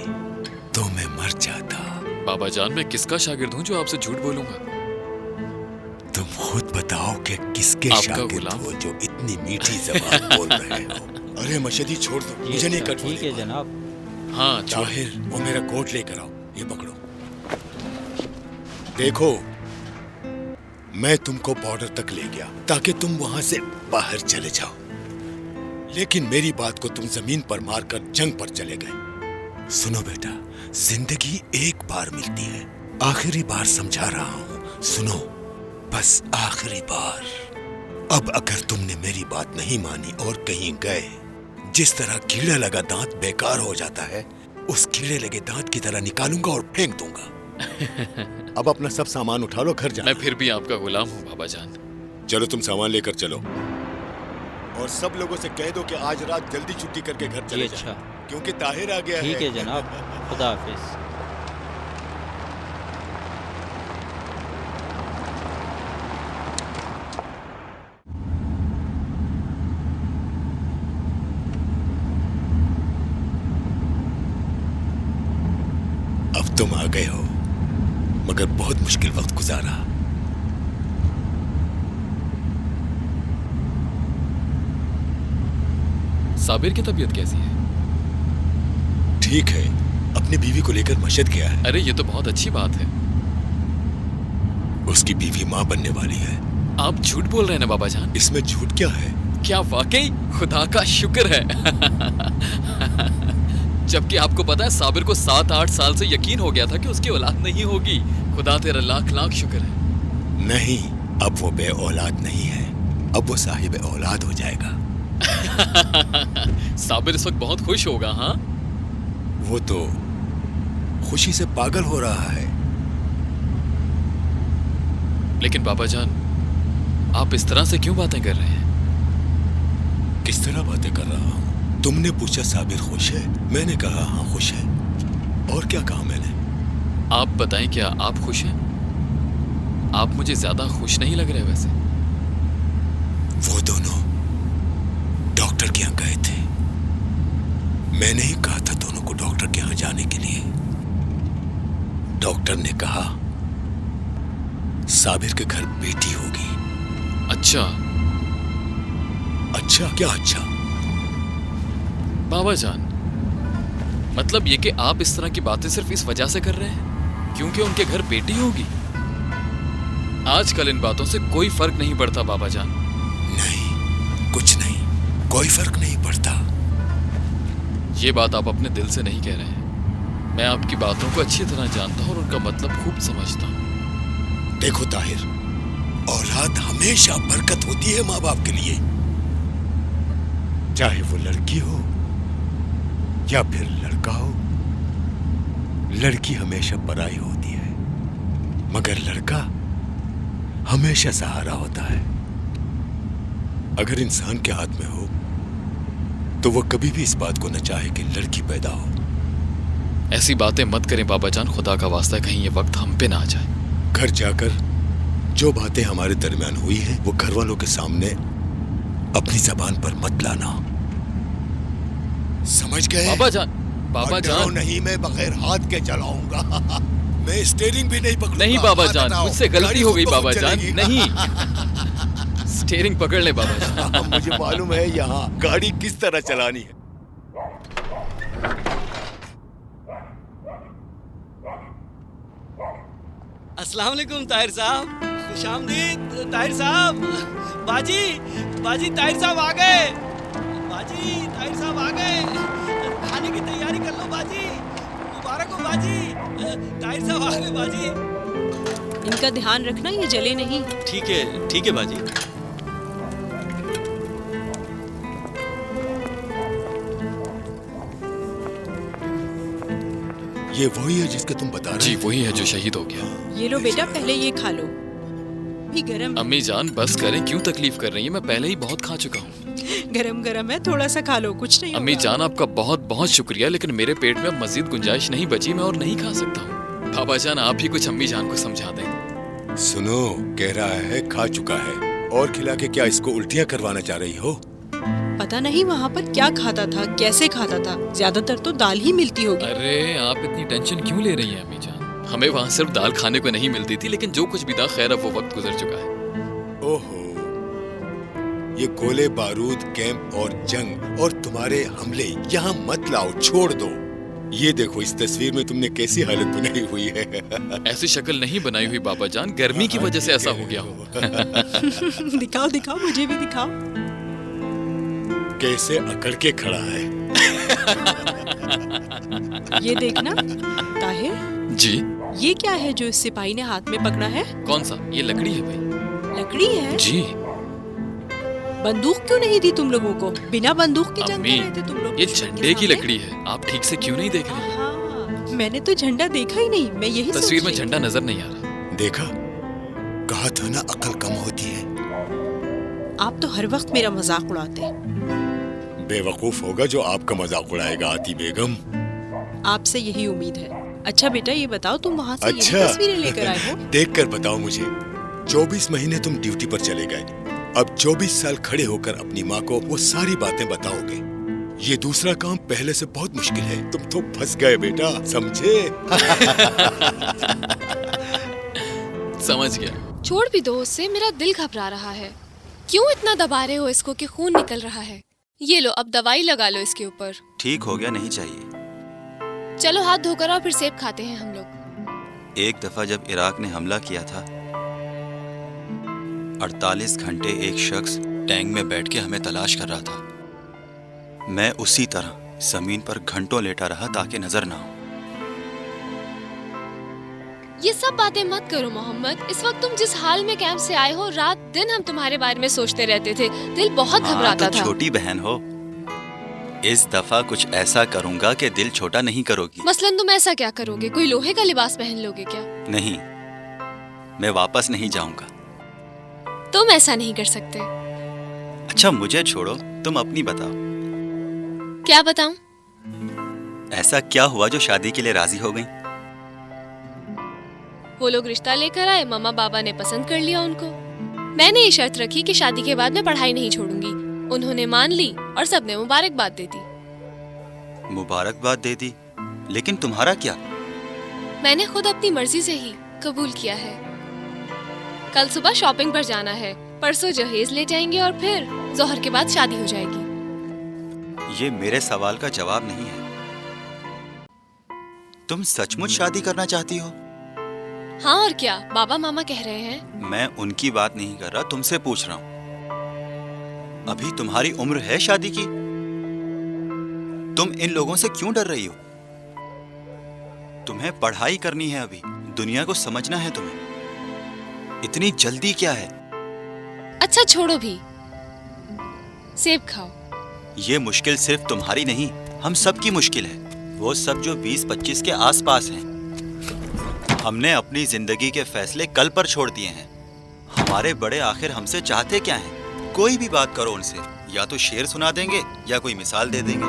[SPEAKER 14] तो मैं मर जाता।
[SPEAKER 7] बाबा जान, मैं किसका शागिर्द हूँ जो आपसे झूठ बोलूंगा?
[SPEAKER 14] तुम खुद बताओ कि किसके शागिर्द हो जो इतनी मीठी ज़बान बोल रहे हो। अरे मशदी छोड़ दो, मुझे नहीं कट।
[SPEAKER 2] ठीक है जनाब।
[SPEAKER 7] हाँ
[SPEAKER 14] ताहिर, वो मेरा कोट लेकर आओ। ये पकड़ो। देखो, मैं तुमको बॉर्डर तक ले गया ताकि तुम वहां से बाहर चले जाओ, लेकिन मेरी बात को तुम जमीन पर मारकर जंग पर चले गए। सुनो बेटा, जिंदगी एक बार मिलती है। आखिरी बार समझा रहा हूँ, सुनो, बस आखिरी बार। अब अगर तुमने मेरी बात नहीं मानी और कहीं गए, जिस तरह कीड़ा लगा दांत बेकार हो जाता है, उस कीड़े लगे दांत की तरह निकालूंगा और फेंक दूंगा। अब अपना सब सामान उठा लो, घर जाना।
[SPEAKER 7] मैं फिर भी आपका गुलाम हूँ बाबा जान।
[SPEAKER 14] चलो, तुम सामान लेकर चलो और सब लोगों से कह दो कि आज रात जल्दी छुट्टी करके घर चले जाओ, क्योंकि ताहिर आ गया है।
[SPEAKER 2] ठीक है जनाब, खुदा हाफिज।
[SPEAKER 14] अब तुम आ गए हो, मगर बहुत मुश्किल वक्त गुजारा।
[SPEAKER 7] साबिर की तबीयत कैसी है?
[SPEAKER 14] ठीक है, अपनी बीवी को लेकर मशहद गया है।
[SPEAKER 7] अरे ये तो बहुत अच्छी बात है।
[SPEAKER 14] उसकी बीवी माँ बनने वाली है।
[SPEAKER 7] आप झूठ बोल रहे हैं ना बाबा जान?
[SPEAKER 14] इसमें झूठ क्या है?
[SPEAKER 7] क्या वाकई? खुदा का शुक्र है। जबकि आपको पता है साबिर को 7-8 साल से यकीन हो गया था कि उसकी औलाद नहीं होगी। खुदा तेरा लाख लाख शुक्र है।
[SPEAKER 14] नहीं, अब वो बे औलाद नहीं है, अब वो साहिब औलाद हो जाएगा।
[SPEAKER 7] साबिर इस वक्त बहुत खुश होगा। हाँ,
[SPEAKER 14] वो तो खुशी से पागल हो रहा है।
[SPEAKER 7] लेकिन बाबा जान, आप इस तरह से क्यों बातें कर रहे हैं?
[SPEAKER 14] किस तरह बातें कर रहा हूँ? तुमने पूछा साबिर खुश है, मैंने कहा हाँ खुश है। और क्या कहा मैंने?
[SPEAKER 7] आप बताएं, क्या आप खुश हैं? आप मुझे ज्यादा खुश नहीं लग रहे वैसे।
[SPEAKER 14] वो दोनों डॉक्टर के यहाँ गए थे। मैंने ही कहा था दोनों को डॉक्टर के यहाँ जाने के लिए। डॉक्टर ने कहा साबिर के घर बेटी होगी।
[SPEAKER 7] अच्छा?
[SPEAKER 14] अच्छा क्या अच्छा?
[SPEAKER 7] बाबा जान, मतलब ये कि आप इस तरह की बातें सिर्फ इस वजह से कर रहे हैं क्योंकि उनके घर बेटी होगी? आजकल इन बातों से कोई फर्क नहीं पड़ता बाबा जान।
[SPEAKER 14] नहीं, कुछ नहीं, कोई फर्क नहीं पड़ता।
[SPEAKER 7] ये बात आप अपने दिल से नहीं कह रहे हैं। मैं आपकी बातों को अच्छी तरह जानता हूँ और उनका मतलब खूब समझता हूँ।
[SPEAKER 14] देखो ताहिर, औलाद हमेशा बरकत होती है माँ बाप के लिए, चाहे वो लड़की हो या फिर लड़का हो। लड़की हमेशा पराई होती है, मगर लड़का हमेशा सहारा होता है। अगर इंसान के हाथ में हो तो वो कभी भी इस बात को न चाहे कि लड़की पैदा हो।
[SPEAKER 7] ऐसी बातें मत करें बाबा जान, खुदा का वास्ता, कहीं ये वक्त हम पे ना आ जाए।
[SPEAKER 14] घर जाकर जो बातें हमारे दरमियान हुई हैं वो घर वालों के सामने अपनी जबान पर मत लाना, समझ गए?
[SPEAKER 7] बाबा जान, बाबा जान
[SPEAKER 14] नहीं, मैं बगैर हाथ के चलाऊंगा। मैं स्टीयरिंग भी नहीं पकड़ूंगा।
[SPEAKER 7] नहीं बाबा जान, मुझसे गलती हो गई बाबा जान। नहीं, स्टीयरिंग पकड़ ले बाबा जी।
[SPEAKER 14] मुझे मालूम है यहाँ गाड़ी किस तरह चलानी है।
[SPEAKER 2] अस्सलाम वालेकुम ताहिर साहब, खुशामदीद ताहिर साहब। बाजी बाजी ताहिर साहब आ गए, बाजी ताहिर साहब आ गए, खाने की तैयारी कर लो बाजी, मुबारक हो बाजी, ताहिर साहब आ गए बाजी।
[SPEAKER 15] इनका ध्यान रखना ये जले नहीं।
[SPEAKER 12] ठीक है बाजी।
[SPEAKER 14] ये वही है जिसके तुम बता रहे
[SPEAKER 7] जी वही है जो शहीद हो गया।
[SPEAKER 15] ये लो बेटा, पहले ये खा लो, भी गरम।
[SPEAKER 7] अम्मी जान बस करें, क्यों तकलीफ कर रही हैं? मैं पहले ही बहुत खा चुका हूँ।
[SPEAKER 15] गरम गरम है, थोड़ा सा खा लो, कुछ नहीं
[SPEAKER 7] अम्मी
[SPEAKER 15] होगा।
[SPEAKER 7] जान आपका बहुत बहुत शुक्रिया, लेकिन मेरे पेट में अब मजीद गुंजाइश नहीं बची, मैं और नहीं खा सकता हूँ। बाबा जान आप ही कुछ अम्मी जान को समझा दें।
[SPEAKER 14] सुनो, कह रहा है खा चुका है और खिला के क्या इसको उल्टियाँ करवाना चाह रही हो?
[SPEAKER 15] पता नहीं वहाँ पर क्या खाता था, कैसे खाता था, ज्यादातर तो दाल ही मिलती होगी।
[SPEAKER 7] अरे आप इतनी टेंशन क्यों ले रही हैं अम्मी जान? हमें वहाँ सिर्फ दाल खाने को नहीं मिलती थी, लेकिन जो कुछ भी था खैर अब वो वक्त गुजर चुका है।
[SPEAKER 14] ओहो, ये गोले बारूद कैंप और जंग और तुम्हारे हमले यहाँ मत लाओ, छोड़ दो। ये देखो इस तस्वीर में तुमने कैसी हालत बनाई हुई है।
[SPEAKER 7] ऐसी शक्ल नहीं बनाई हुई बाबा जान, गर्मी की वजह से ऐसा हो गया हो।
[SPEAKER 15] दिखाओ दिखाओ, मुझे भी दिखाओ।
[SPEAKER 14] कैसे अकड़ के खड़ा है।
[SPEAKER 15] ये देखना ताहिर
[SPEAKER 7] जी
[SPEAKER 15] ये क्या है जो इस सिपाही ने हाथ में पकड़ा है?
[SPEAKER 7] कौन सा? ये लकड़ी है भाई।
[SPEAKER 15] लकड़ी है?
[SPEAKER 7] जी।
[SPEAKER 15] बंदूक क्यों नहीं दी तुम लोगों को? बिना बंदूक के जंग कर रहे थे तुम लोग।
[SPEAKER 7] ये झंडे की लकड़ी है, आप ठीक से क्यों नहीं देख रही?
[SPEAKER 15] हाँ, मैंने तो झंडा देखा ही नहीं, मैं यही
[SPEAKER 7] तस्वीर में झंडा नजर नहीं आ रहा।
[SPEAKER 14] देखा, कहा था ना अकल कम होती है।
[SPEAKER 15] आप तो हर वक्त मेरा मजाक उड़ाते।
[SPEAKER 14] बेवकूफ होगा जो आपका मजाक उड़ाएगा आती बेगम।
[SPEAKER 15] आपसे यही उम्मीद है। अच्छा बेटा ये बताओ, तुम वहाँ से
[SPEAKER 14] अच्छा,
[SPEAKER 15] यही तस्वीरें लेकर आए हो?
[SPEAKER 14] देख कर बताओ मुझे। 24 महीने तुम ड्यूटी पर चले गए, अब 24 साल खड़े होकर अपनी माँ को वो सारी बातें बताओगे। ये दूसरा काम पहले से बहुत मुश्किल है, तुम तो फंस गए बेटा, समझे?
[SPEAKER 7] समझ गया।
[SPEAKER 11] छोड़ भी दो उससे, मेरा दिल घबरा रहा है। क्यों इतना दबा रहे हो इसको कि खून निकल रहा है? ये लो अब दवाई लगा लो इसके ऊपर।
[SPEAKER 8] ठीक हो गया, नहीं चाहिए।
[SPEAKER 11] चलो हाथ धोकर आओ, फिर सेब खाते हैं हम लोग।
[SPEAKER 8] एक दफा जब इराक ने हमला किया था, 48 घंटे एक शख्स टैंक में बैठ के हमें तलाश कर रहा था। मैं उसी तरह जमीन पर घंटों लेटा रहा ताकि नजर ना हो।
[SPEAKER 11] ये सब बातें मत करो मोहम्मद। इस वक्त तुम जिस हाल में कैंप से आए हो, रात दिन हम तुम्हारे बारे में सोचते रहते थे, दिल बहुत घबराता था।
[SPEAKER 8] छोटी बहन हो, इस दफा कुछ ऐसा करूंगा कि दिल छोटा नहीं करोगी।
[SPEAKER 11] मसलन तुम ऐसा क्या करोगे? कोई लोहे का लिबास पहन लोगे क्या?
[SPEAKER 8] नहीं, मैं वापस नहीं जाऊंगा।
[SPEAKER 11] तुम ऐसा नहीं कर सकते।
[SPEAKER 8] अच्छा मुझे छोड़ो, तुम अपनी बताओ।
[SPEAKER 11] क्या बताऊं?
[SPEAKER 8] ऐसा क्या हुआ जो शादी के लिए राजी हो गई?
[SPEAKER 11] वो लोग रिश्ता लेकर आए, मम्मा बाबा ने पसंद कर लिया उनको। मैंने ये शर्त रखी कि शादी के बाद मैं पढ़ाई नहीं छोड़ूंगी। उन्होंने मान ली और सबने मुबारकबाद दे दी।
[SPEAKER 8] मुबारकबाद दे दी, लेकिन तुम्हारा क्या?
[SPEAKER 11] मैंने खुद अपनी मर्जी से ही कबूल किया है। कल सुबह शॉपिंग पर जाना है, परसों जहेज ले जाएंगे और फिर जोहर के बाद शादी हो जाएगी।
[SPEAKER 8] ये मेरे सवाल का जवाब नहीं है। तुम सचमुच शादी करना चाहती हो?
[SPEAKER 11] हाँ और क्या, बाबा मामा कह रहे हैं।
[SPEAKER 8] मैं उनकी बात नहीं कर रहा, तुमसे पूछ रहा हूँ। अभी तुम्हारी उम्र है शादी की? तुम इन लोगों से क्यों डर रही हो? तुम्हें पढ़ाई करनी है, अभी दुनिया को समझना है तुम्हें। इतनी जल्दी क्या है?
[SPEAKER 11] अच्छा छोड़ो भी, सेब खाओ।
[SPEAKER 8] ये मुश्किल सिर्फ तुम्हारी नहीं, हम सब की मुश्किल है। वो सब जो 20-25 के आसपास हैं। हमने अपनी जिंदगी के फैसले कल पर छोड़ दिए हैं। हमारे बड़े आखिर हमसे चाहते क्या हैं? कोई भी बात करो उनसे, या तो शेर सुना देंगे या कोई मिसाल दे देंगे,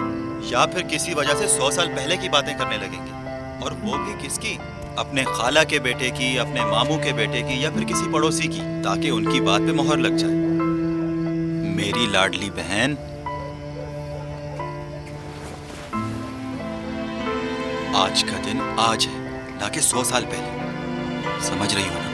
[SPEAKER 8] या फिर किसी वजह से 100 साल पहले की बातें करने लगेंगे। और वो भी किसकी? अपने खाला के बेटे की, अपने मामू के बेटे की, या फिर किसी पड़ोसी की, ताकि उनकी बात पे मोहर लग जाए। मेरी लाडली बहन, आज का दिन आज है, ना कि 100 साल पहले। समझ रही हो ना?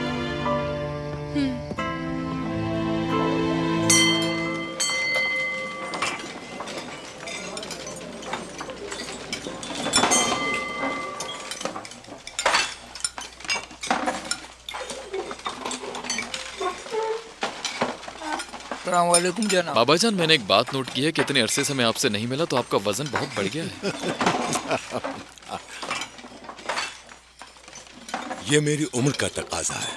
[SPEAKER 16] अस्सलाम वालेकुम जनाब।
[SPEAKER 7] बाबा जान, मैंने एक बात नोट की है कि इतने अरसे से मैं आपसे नहीं मिला तो आपका वजन बहुत बढ़ गया है।
[SPEAKER 14] ये मेरी उम्र का तकाजा है।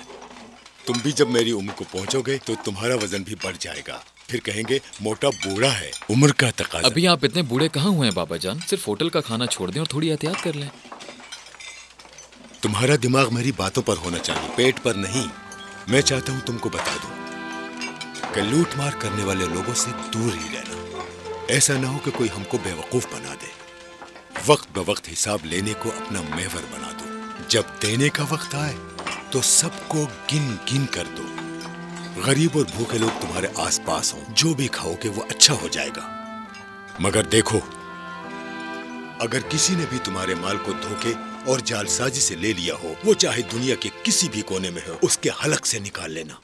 [SPEAKER 14] तुम भी जब मेरी उम्र को पहुंचोगे तो तुम्हारा वजन भी बढ़ जाएगा। फिर कहेंगे मोटा बूढ़ा है। उम्र का तकाजा।
[SPEAKER 7] अभी आप इतने बूढ़े कहाँ हुए हैं बाबा जान? सिर्फ होटल का खाना छोड़ दें और थोड़ी एहतियात कर लें।
[SPEAKER 14] तुम्हारा दिमाग मेरी बातों पर होना चाहिए, पेट पर नहीं। मैं चाहता हूँ तुमको बता दूं कि लूट मार करने वाले लोगों से दूर ही रहना। ऐसा ना हो कि कोई हमको बेवकूफ बना दे। वक्त ब वक्त हिसाब लेने को अपना महवर बना दो। जब देने का वक्त आए तो सबको गिन गिन कर दो। गरीब और भूखे लोग तुम्हारे आसपास हों, जो भी खाओगे वो अच्छा हो जाएगा। मगर देखो, अगर किसी ने भी तुम्हारे माल को धोखे और जालसाजी से ले लिया हो, वो चाहे दुनिया के किसी भी कोने में हो, उसके हलक से निकाल लेना।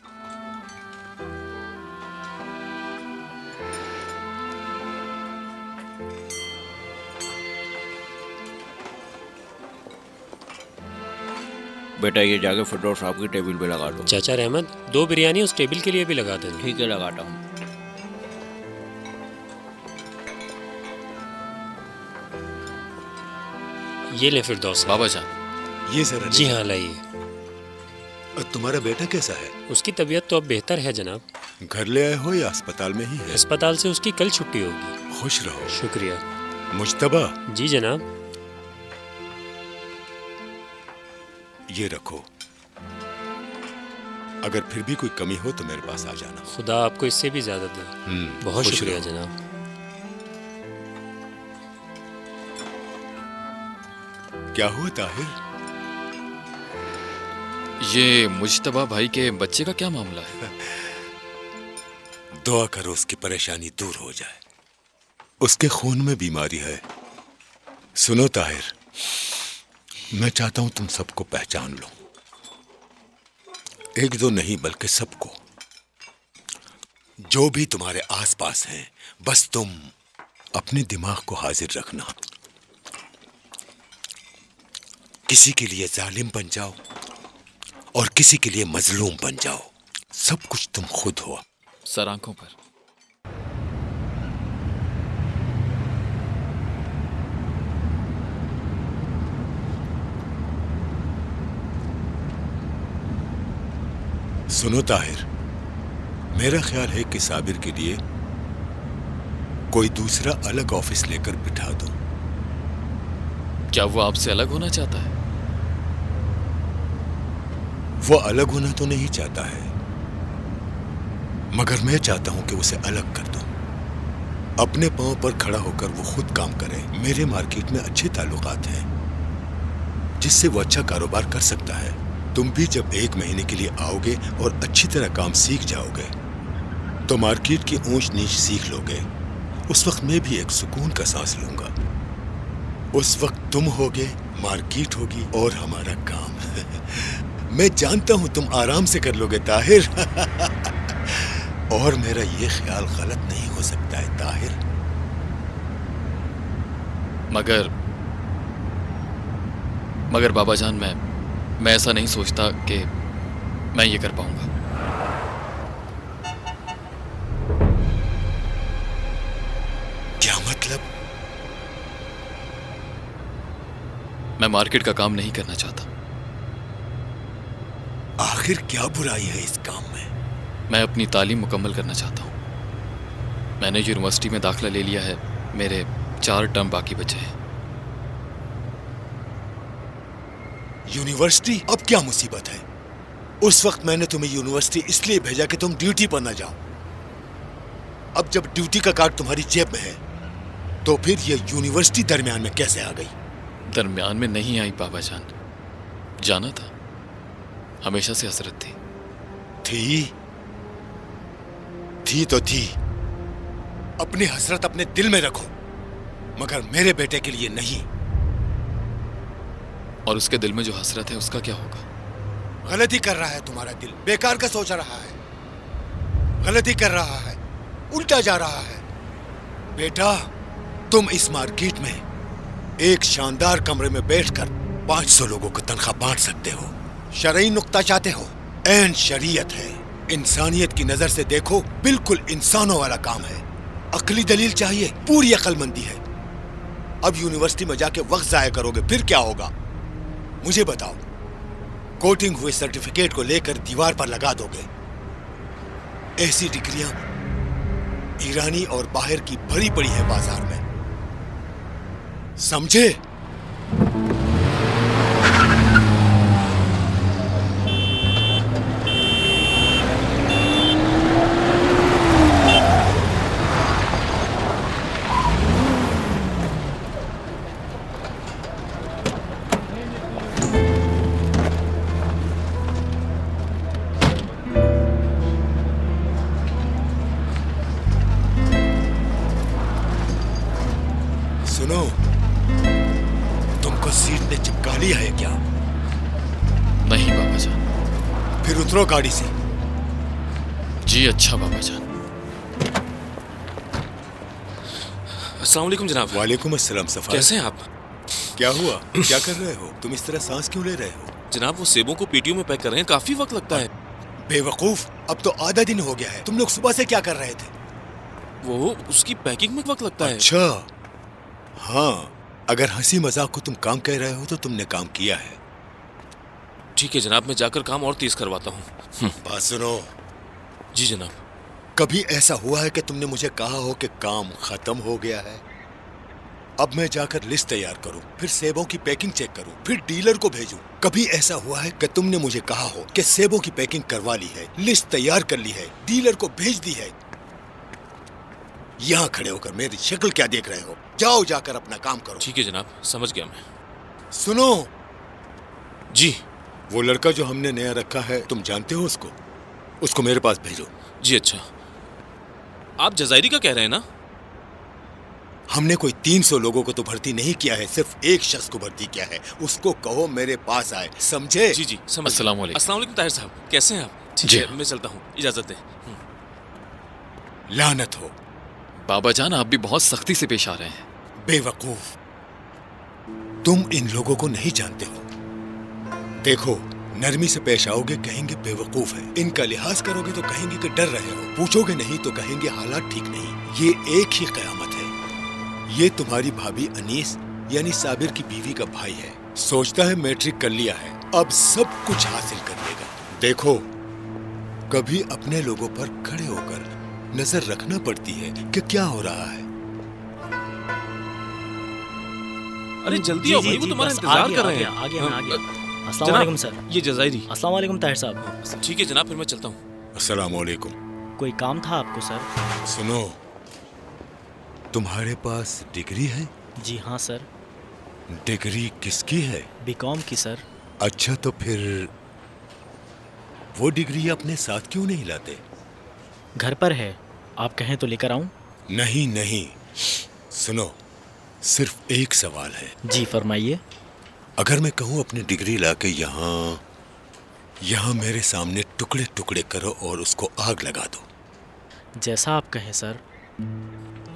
[SPEAKER 17] बेटा ये जाके फिरदौस साहब की टेबल पे लगा दो।
[SPEAKER 18] चाचा रहमत, 2 बिरयानी उस टेबल के लिए भी लगा देना।
[SPEAKER 17] ठीक है, लगाता हूँ।
[SPEAKER 18] ये ले फिरदौस
[SPEAKER 7] बाबा जान।
[SPEAKER 14] ये जरा
[SPEAKER 18] जी हाँ, लाइए।
[SPEAKER 14] तुम्हारा बेटा कैसा है?
[SPEAKER 18] उसकी तबीयत तो अब बेहतर है जनाब।
[SPEAKER 14] घर ले आए हो या अस्पताल में ही है?
[SPEAKER 18] अस्पताल से उसकी कल छुट्टी होगी।
[SPEAKER 14] खुश रहो।
[SPEAKER 18] शुक्रिया।
[SPEAKER 14] मुज्तबा।
[SPEAKER 18] जी जनाब।
[SPEAKER 14] ये रखो, अगर फिर भी कोई कमी हो तो मेरे पास आ जाना।
[SPEAKER 18] खुदा आपको इससे भी ज्यादा दे। बहुत
[SPEAKER 14] खुश
[SPEAKER 18] शुक्रिया
[SPEAKER 14] रहो।
[SPEAKER 18] जनाब।
[SPEAKER 14] क्या हुआ ताहिर?
[SPEAKER 7] ये मुज्तबा भाई के बच्चे का क्या मामला है?
[SPEAKER 14] दुआ करो उसकी परेशानी दूर हो जाए। उसके खून में बीमारी है। सुनो ताहिर, मैं चाहता हूं तुम सबको पहचान लो। एक दो नहीं बल्कि सबको। जो भी तुम्हारे आसपास हैं, बस तुम अपने दिमाग को हाजिर रखना। किसी के लिए जालिम बन जाओ और किसी के लिए मजलूम बन जाओ। सब कुछ तुम खुद हो।
[SPEAKER 7] सर आंखों पर।
[SPEAKER 14] सुनो ताहिर, मेरा ख्याल है कि साबिर के लिए कोई दूसरा अलग ऑफिस लेकर बिठा दो।
[SPEAKER 7] क्या वो आपसे अलग होना चाहता है?
[SPEAKER 14] वो अलग होना तो नहीं चाहता है, मगर मैं चाहता हूं कि उसे अलग कर दो। अपने पांव पर खड़ा होकर वो खुद काम करे। मेरे मार्केट में अच्छे ताल्लुकात हैं जिससे वो अच्छा कारोबार कर सकता है। तुम भी जब 1 महीने के लिए आओगे और अच्छी तरह काम सीख जाओगे तो मार्केट की ऊंच नीच सीख लोगे। उस वक्त मैं भी एक सुकून का सांस लूंगा। उस वक्त तुम होगे, मार्केट होगी और हमारा काम। मैं जानता हूं तुम आराम से कर लोगे ताहिर। और मेरा ये ख्याल गलत नहीं हो सकता है ताहिर।
[SPEAKER 7] मगर बाबा जान, मैं ऐसा नहीं सोचता कि मैं ये कर पाऊंगा।
[SPEAKER 14] क्या मतलब?
[SPEAKER 7] मैं मार्केट का काम नहीं करना चाहता।
[SPEAKER 14] आखिर क्या बुराई है इस काम में?
[SPEAKER 7] मैं अपनी तालीम मुकम्मल करना चाहता हूँ। मैंने यूनिवर्सिटी में दाखिला ले लिया है। मेरे 4 टर्म बाकी बचे हैं।
[SPEAKER 14] यूनिवर्सिटी? अब क्या मुसीबत है? उस वक्त मैंने तुम्हें यूनिवर्सिटी इसलिए भेजा कि तुम ड्यूटी पर ना जाओ। अब जब ड्यूटी का कार्ड तुम्हारी जेब में है तो फिर ये यूनिवर्सिटी दरमियान में कैसे आ गई?
[SPEAKER 7] दरमियान में नहीं आई बाबा जान, जाना था। हमेशा से हसरत थी।
[SPEAKER 14] थी तो थी। अपनी हसरत अपने दिल में रखो, मगर मेरे बेटे के लिए नहीं।
[SPEAKER 7] और उसके दिल में जो हसरत है उसका क्या होगा?
[SPEAKER 14] गलती कर रहा है तुम्हारा दिल, बेकार का सोच रहा है, गलती कर रहा है, उल्टा जा रहा है। बेटा, तुम इस मार्केट में एक शानदार कमरे में बैठकर 500 लोगों को तनख्वाह बांट सकते हो। शरई नुक्ता चाहते हो? ऐन शरीयत है। इंसानियत की नजर से देखो, बिल्कुल इंसानों वाला काम है। अकली दलील चाहिए, पूरी अक्लमंदी है। अब यूनिवर्सिटी में जाके वक्त जाया करोगे, फिर क्या होगा मुझे बताओ। कोटिंग हुए सर्टिफिकेट को लेकर दीवार पर लगा दोगे। ऐसी डिग्रियां ईरानी और बाहर की भरी पड़ी है बाजार में, समझे? सुनो, तुमको सीट ने चिपका लिया है क्या?
[SPEAKER 7] नहीं बाबा जान।
[SPEAKER 14] फिर उतरो गाड़ी से।
[SPEAKER 7] जी अच्छा बाबा जान।
[SPEAKER 12] अस्सलाम वालेकुम जनाब।
[SPEAKER 14] वालेकुम अस्सलाम सफार।
[SPEAKER 12] कैसे हैं आप?
[SPEAKER 14] क्या हुआ? क्या कर रहे हो तुम? इस तरह सांस क्यों ले रहे हो?
[SPEAKER 12] जनाब वो सेबों को पीटीओ में पैक कर रहे हैं, काफी वक्त लगता है।
[SPEAKER 14] बेवकूफ, अब तो आधा दिन हो गया है। तुम लोग सुबह से क्या कर रहे थे?
[SPEAKER 12] वो उसकी पैकिंग में वक्त लगता है।
[SPEAKER 14] अच्छा हाँ, अगर हंसी मजाक को तुम काम कह रहे हो तो तुमने काम किया है।
[SPEAKER 12] ठीक है जनाब, मैं जाकर काम और तेज करवाता हूँ।
[SPEAKER 14] बात सुनो।
[SPEAKER 12] जी जनाब।
[SPEAKER 14] कभी ऐसा हुआ है कि तुमने मुझे कहा हो कि काम खत्म हो गया है? अब मैं जाकर लिस्ट तैयार करूं, फिर सेबों की पैकिंग चेक करूं, फिर डीलर को भेजूं। कभी ऐसा हुआ है कि तुमने मुझे कहा हो कि सेबों की पैकिंग करवा ली है, लिस्ट तैयार कर ली है, डीलर को भेज दी है? यहाँ खड़े होकर मेरी शक्ल क्या देख रहे हो? जाओ जाकर अपना काम करो।
[SPEAKER 12] ठीक है जनाब, समझ गया मैं।
[SPEAKER 14] सुनो
[SPEAKER 12] जी।
[SPEAKER 14] वो लड़का जो हमने नया रखा है, तुम जानते हो उसको? उसको मेरे पास भेजो।
[SPEAKER 12] जी अच्छा। आप जजायरी का कह रहे हैं ना?
[SPEAKER 14] हमने कोई 300 लोगों को तो भर्ती नहीं किया है, सिर्फ एक शख्स को भर्ती किया है। उसको कहो मेरे पास आए, समझे?
[SPEAKER 12] जी जी समझ।
[SPEAKER 7] अस्सलाम वालेकुम।
[SPEAKER 12] अस्सलाम वालेकुम ताहिर साहब, कैसे हैं आप? ठीक है, मैं चलता हूँ, इजाजत दें।
[SPEAKER 14] लानत हो।
[SPEAKER 7] बाबा जान आप भी बहुत सख्ती से पेश आ रहे हैं।
[SPEAKER 14] बेवकूफ, तुम इन लोगों को नहीं जानते हो। देखो, नरमी से पेश आओगे कहेंगे बेवकूफ है, इनका लिहाज करोगे तो कहेंगे कि डर रहे हो, पूछोगे नहीं तो कहेंगे हालात ठीक नहीं। ये एक ही कयामत है। ये तुम्हारी भाभी अनीस यानी साबिर की बीवी का भाई है। सोचता है मैट्रिक कर लिया है, अब सब कुछ हासिल कर लेगा। देखो, कभी अपने लोगों पर खड़े होकर नजर रखना पड़ती है कि क्या हो रहा है।
[SPEAKER 12] अरे जल्दी आओ भाई, वो तुम्हारा इंतजार कर रहे हैं।
[SPEAKER 16] आ गया। अस्सलाम वालेकुम सर।
[SPEAKER 12] ये जजायरी।
[SPEAKER 16] अस्सलाम वालेकुम ताहिर साहब।
[SPEAKER 12] ठीक है जनाब, फिर मैं चलता हूँ।
[SPEAKER 14] अस्सलाम वालेकुम।
[SPEAKER 16] कोई काम था आपको सर?
[SPEAKER 14] सुनो, तुम्हारे पास डिग्री है?
[SPEAKER 16] जी हाँ सर।
[SPEAKER 14] डिग्री किसकी है?
[SPEAKER 16] बीकॉम की सर।
[SPEAKER 14] अच्छा, तो फिर वो डिग्री अपने साथ क्यों नहीं लाते?
[SPEAKER 16] घर पर है, आप कहें तो लेकर आऊं?
[SPEAKER 14] नहीं नहीं, सुनो, सिर्फ एक सवाल है।
[SPEAKER 16] जी फरमाइए।
[SPEAKER 14] अगर मैं कहूँ अपनी डिग्री लाके यहाँ मेरे सामने टुकड़े टुकड़े करो और उसको आग लगा दो।
[SPEAKER 16] जैसा आप कहें सर।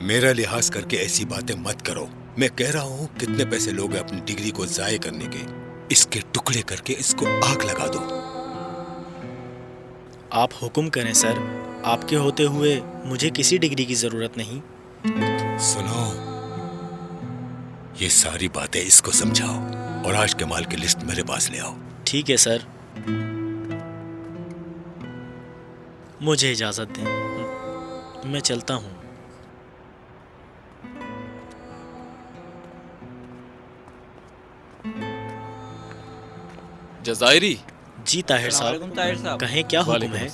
[SPEAKER 14] मेरा लिहाज करके ऐसी बातें मत करो। मैं कह रहा हूँ कितने पैसे लोगे अपनी डिग्री को जाये करने के? इसके टुकड़े करके इसको आग लगा दो।
[SPEAKER 16] आप हुक्म करें सर, आपके होते हुए मुझे किसी डिग्री की जरूरत नहीं।
[SPEAKER 14] सुनो, ये सारी बातें इसको समझाओ और आज के माल की लिस्ट मेरे पास ले आओ।
[SPEAKER 16] ठीक है सर, मुझे इजाजत दें, मैं चलता हूँ।
[SPEAKER 7] जजायरी।
[SPEAKER 16] जी ताहिर साहब, कहें क्या हुक्म है?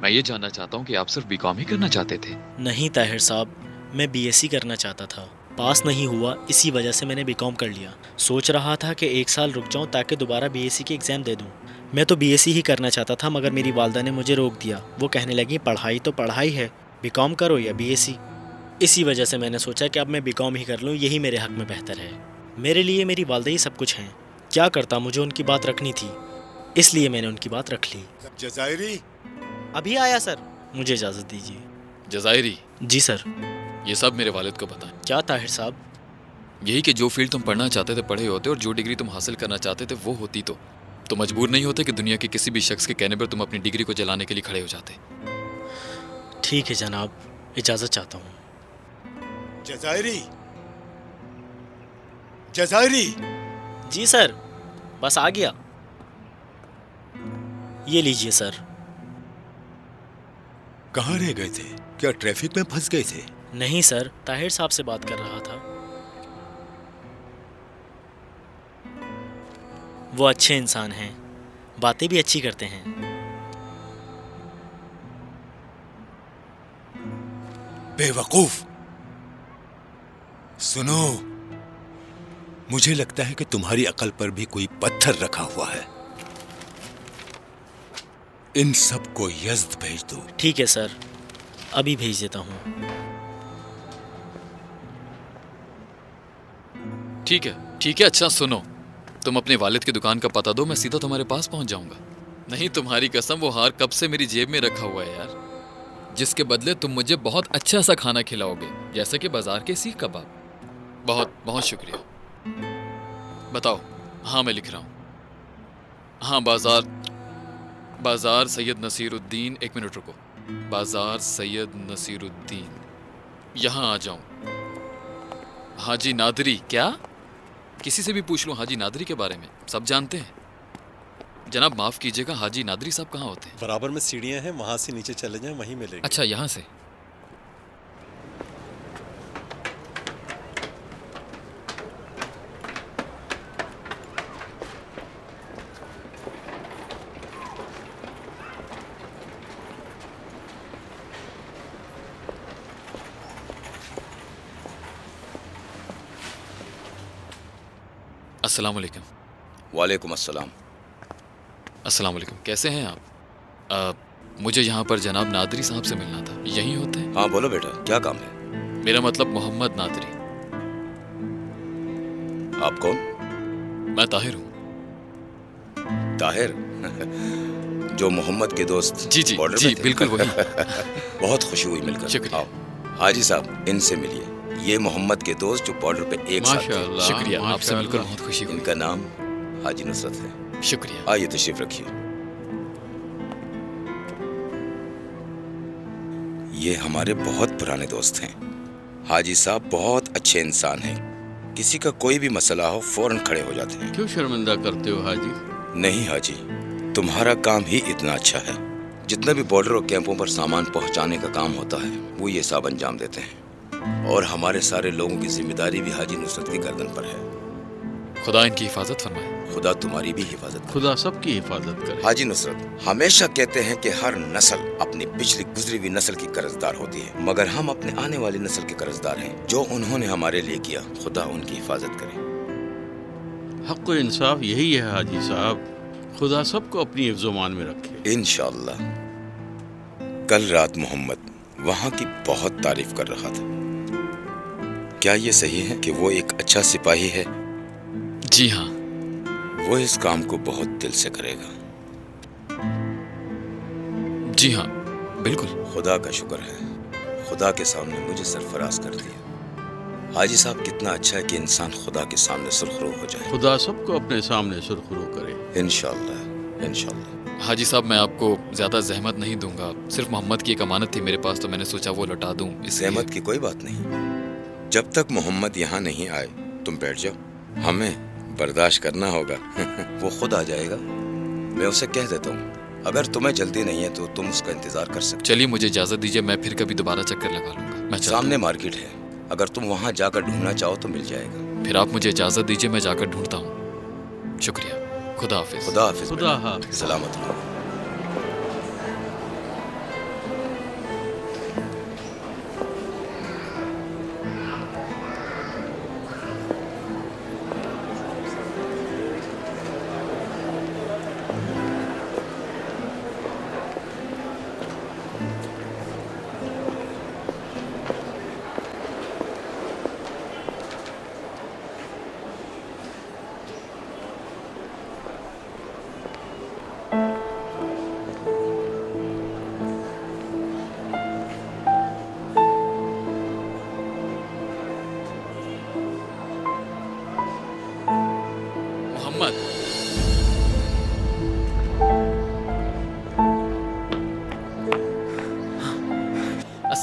[SPEAKER 7] मैं ये जानना चाहता हूँ कि आप सिर्फ बीकॉम ही करना चाहते थे?
[SPEAKER 16] नहीं ताहिर साहब, मैं बीएससी करना चाहता था, पास नहीं हुआ, इसी वजह से मैंने बीकॉम कर लिया। सोच रहा था कि 1 साल रुक जाऊं ताकि दोबारा बीएससी की एग्ज़ाम दे दूं। मैं तो बीएससी ही करना चाहता था, मगर मेरी वालदा ने मुझे रोक दिया। वो कहने लगी पढ़ाई तो पढ़ाई है, बीकॉम करो या बीएससी। इसी वजह से मैंने सोचा कि अब मैं बीकॉम ही कर लूँ, यही मेरे हक़ में बेहतर है। मेरे लिए मेरी वालदा ही सब कुछ हैं। क्या करता, मुझे उनकी बात रखनी थी, इसलिए मैंने उनकी बात रख ली।
[SPEAKER 14] जजायरी
[SPEAKER 16] अभी आया सर, मुझे इजाज़त दीजिए।
[SPEAKER 7] जजायरी।
[SPEAKER 16] जी सर।
[SPEAKER 7] ये सब मेरे वालिद को बताएं।
[SPEAKER 16] क्या ताहिर साहब?
[SPEAKER 7] यही कि जो फील्ड तुम पढ़ना चाहते थे पढ़े होते और जो डिग्री तुम हासिल करना चाहते थे वो होती तो तो मजबूर नहीं होते कि दुनिया के किसी भी शख्स के कहने पर तुम अपनी डिग्री को जलाने के लिए खड़े हो जाते।
[SPEAKER 16] ठीक है जनाब, इजाज़त चाहता हूँ।
[SPEAKER 14] जजायरी, जजायरी।
[SPEAKER 16] जी सर, बस आ गया। ये लीजिए सर।
[SPEAKER 14] कहाँ रह गए थे? क्या ट्रैफिक में फंस गए थे?
[SPEAKER 16] नहीं सर, ताहिर साहब से बात कर रहा था। वो अच्छे इंसान हैं, बातें भी अच्छी करते हैं।
[SPEAKER 14] बेवकूफ, सुनो, मुझे लगता है कि तुम्हारी अकल पर भी कोई पत्थर रखा हुआ है। इन सब को यज़्द भेज दो।
[SPEAKER 16] ठीक है सर, अभी भेज देता हूँ।
[SPEAKER 7] ठीक है, अच्छा सुनो, तुम अपने वालिद की दुकान का पता दो, मैं सीधा तुम्हारे पास पहुंच जाऊंगा। नहीं, तुम्हारी कसम, वो हार कब से मेरी जेब में रखा हुआ है यार, जिसके बदले तुम मुझे बहुत अच्छा सा खाना खिलाओगे, जैसे कि बाजार के सीख कबाब। बहुत बहुत शुक्रिया। बताओ। हाँ, मैं लिख रहा हूँ। हाँ, बाजार सैयद नसीरुद्दीन। एक मिनट रुको। बाजार सैयद नसीरुद्दीन, यहाँ आ जाऊँ। हाजी नादरी। क्या? किसी से भी पूछ लूँ हाजी नादरी के बारे में, सब जानते हैं। जनाब माफ़ कीजिएगा, हाजी नादरी साहब कहाँ होते हैं?
[SPEAKER 19] बराबर में सीढ़ियाँ हैं, वहाँ से नीचे चले जाएं, वहीं मिलेंगे।
[SPEAKER 7] अच्छा, यहाँ से। अस्सलाम वालेकुम।
[SPEAKER 20] वालेकुम अस्सलाम।
[SPEAKER 7] अस्सलाम वालेकुम, कैसे हैं आप? मुझे यहाँ पर जनाब नादरी साहब से मिलना था, यहीं होते हैं?
[SPEAKER 20] हाँ बोलो बेटा, क्या काम है?
[SPEAKER 7] मेरा मतलब मोहम्मद नादरी।
[SPEAKER 20] आप कौन?
[SPEAKER 7] मैं ताहिर हूँ।
[SPEAKER 20] ताहिर? जो मोहम्मद के दोस्त
[SPEAKER 7] जी
[SPEAKER 20] बॉर्डर
[SPEAKER 7] जी
[SPEAKER 20] पे थे?
[SPEAKER 7] बिल्कुल वही।
[SPEAKER 20] बहुत खुशी हुई मिलकर।
[SPEAKER 7] शुक्रिया।
[SPEAKER 20] आओ हाजी साहब, इनसे मिलिए। ये मोहम्मद के दोस्त जो बॉर्डर पे एक साथ थे।
[SPEAKER 7] शुक्रिया, आपसे मिलकर बहुत खुशी हुई।
[SPEAKER 20] इनका नाम हाजी नुसरत है।
[SPEAKER 7] शुक्रिया।
[SPEAKER 20] आइए तशरीफ रखिए। ये हमारे बहुत पुराने दोस्त हैं। हाजी साहब बहुत अच्छे इंसान हैं। किसी का कोई भी मसला हो फौरन खड़े हो जाते हैं।
[SPEAKER 21] क्यों शर्मिंदा करते हो हाजी?
[SPEAKER 20] नहीं हाजी, तुम्हारा काम ही इतना अच्छा है। जितना भी बॉर्डर और कैंपों पर सामान पहुंचाने का काम होता है वो ये साहब अंजाम देते हैं, और हमारे सारे लोगों की जिम्मेदारी भी हाजी नुसरत की गर्दन पर है।
[SPEAKER 7] खुदा इनकी हिफाजत फरमाए।
[SPEAKER 20] खुदा तुम्हारी भी हिफाजत करे।
[SPEAKER 21] खुदा सबकी हिफाजत करे।
[SPEAKER 20] हाजी नुसरत हमेशा कहते हैं कि हर नस्ल अपनी पिछली गुजरी हुई नस्ल की कर्जदार होती है, मगर हम अपने आने वाली नस्ल के कर्जदार हैं। जो उन्होंने हमारे लिए किया, खुदा उनकी हिफाजत करे।
[SPEAKER 21] हक़ व इंसाफ यही है हाजी साहब। खुदा सबको अपनी हिफ्ज़-ओ-मान में रखे।
[SPEAKER 20] इंशाअल्लाह। कल रात मोहम्मद वहाँ की बहुत तारीफ कर रहा था। क्या ये सही है कि वो एक अच्छा सिपाही है?
[SPEAKER 7] जी हाँ।
[SPEAKER 20] वो इस काम को बहुत दिल से करेगा।
[SPEAKER 7] जी हाँ, बिल्कुल।
[SPEAKER 20] खुदा का शुक्र है, खुदा के सामने मुझे सरफराज कर दिया। हाजी साहब कितना अच्छा है कि इंसान खुदा के सामने सुरखरू हो जाए।
[SPEAKER 21] खुदा सबको अपने सामने सुरखरू करे।
[SPEAKER 20] इंशाअल्लाह, इंशाअल्लाह।
[SPEAKER 7] हाजी साहब, मैं आपको ज्यादा जहमत नहीं दूंगा। सिर्फ मोहम्मद की एक अमानत थी मेरे पास, तो मैंने सोचा वो लौटा दूं।
[SPEAKER 20] जहमत की कोई बात नहीं। जब तक मोहम्मद यहाँ नहीं आए तुम बैठ जाओ। हमें बर्दाश्त करना होगा। वो खुद आ जाएगा। मैं उसे कह देता हूँ, अगर तुम्हें जल्दी नहीं है तो तुम उसका इंतजार कर सकते।
[SPEAKER 7] चलिए मुझे इजाजत दीजिए, मैं फिर कभी दोबारा चक्कर लगा लूंगा। मैं
[SPEAKER 20] सामने मार्केट है, अगर तुम वहाँ जाकर ढूंढना चाहो तो मिल जाएगा।
[SPEAKER 7] फिर आप मुझे इजाजत दीजिए, मैं जाकर ढूंढता हूँ। शुक्रिया। खुदा हाफिज।
[SPEAKER 20] खुदा हाफिज।
[SPEAKER 21] खुदा हाफिज।
[SPEAKER 20] सलामत रहो।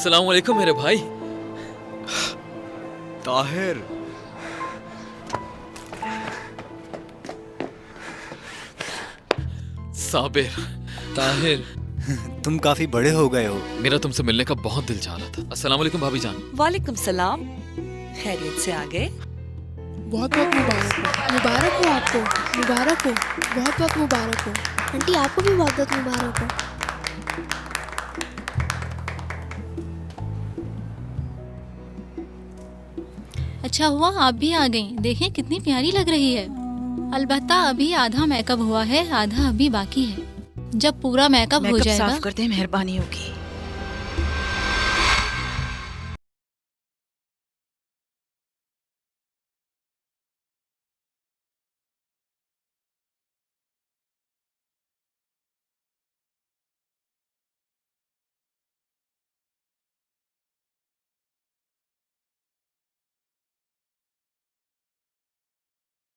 [SPEAKER 7] अस्सलाम वालेकुम मेरे भाई।
[SPEAKER 17] ताहिर,
[SPEAKER 7] साबिर।
[SPEAKER 3] ताहिर,
[SPEAKER 17] तुम काफी बड़े हो गए हो।
[SPEAKER 7] मेरा तुमसे मिलने का बहुत दिल चाह रहा था। अस्सलाम वालेकुम भाभी जान।
[SPEAKER 22] वालेकुम सलाम। खैरियत से आ गए?
[SPEAKER 23] बहुत बहुत मुबारक हो। मुबारक हो आपको, मुबारक हो, बहुत बहुत मुबारक हो। आंटी आपको भी बहुत बहुत मुबारक हो।
[SPEAKER 24] अच्छा हुआ आप भी आ गईं। देखें कितनी प्यारी लग रही है। अलबत्ता अभी आधा मेकअप हुआ है, आधा अभी बाकी है। जब पूरा मेकअप हो जाएगा।
[SPEAKER 10] साफ कर दे, मेहरबानी होगी।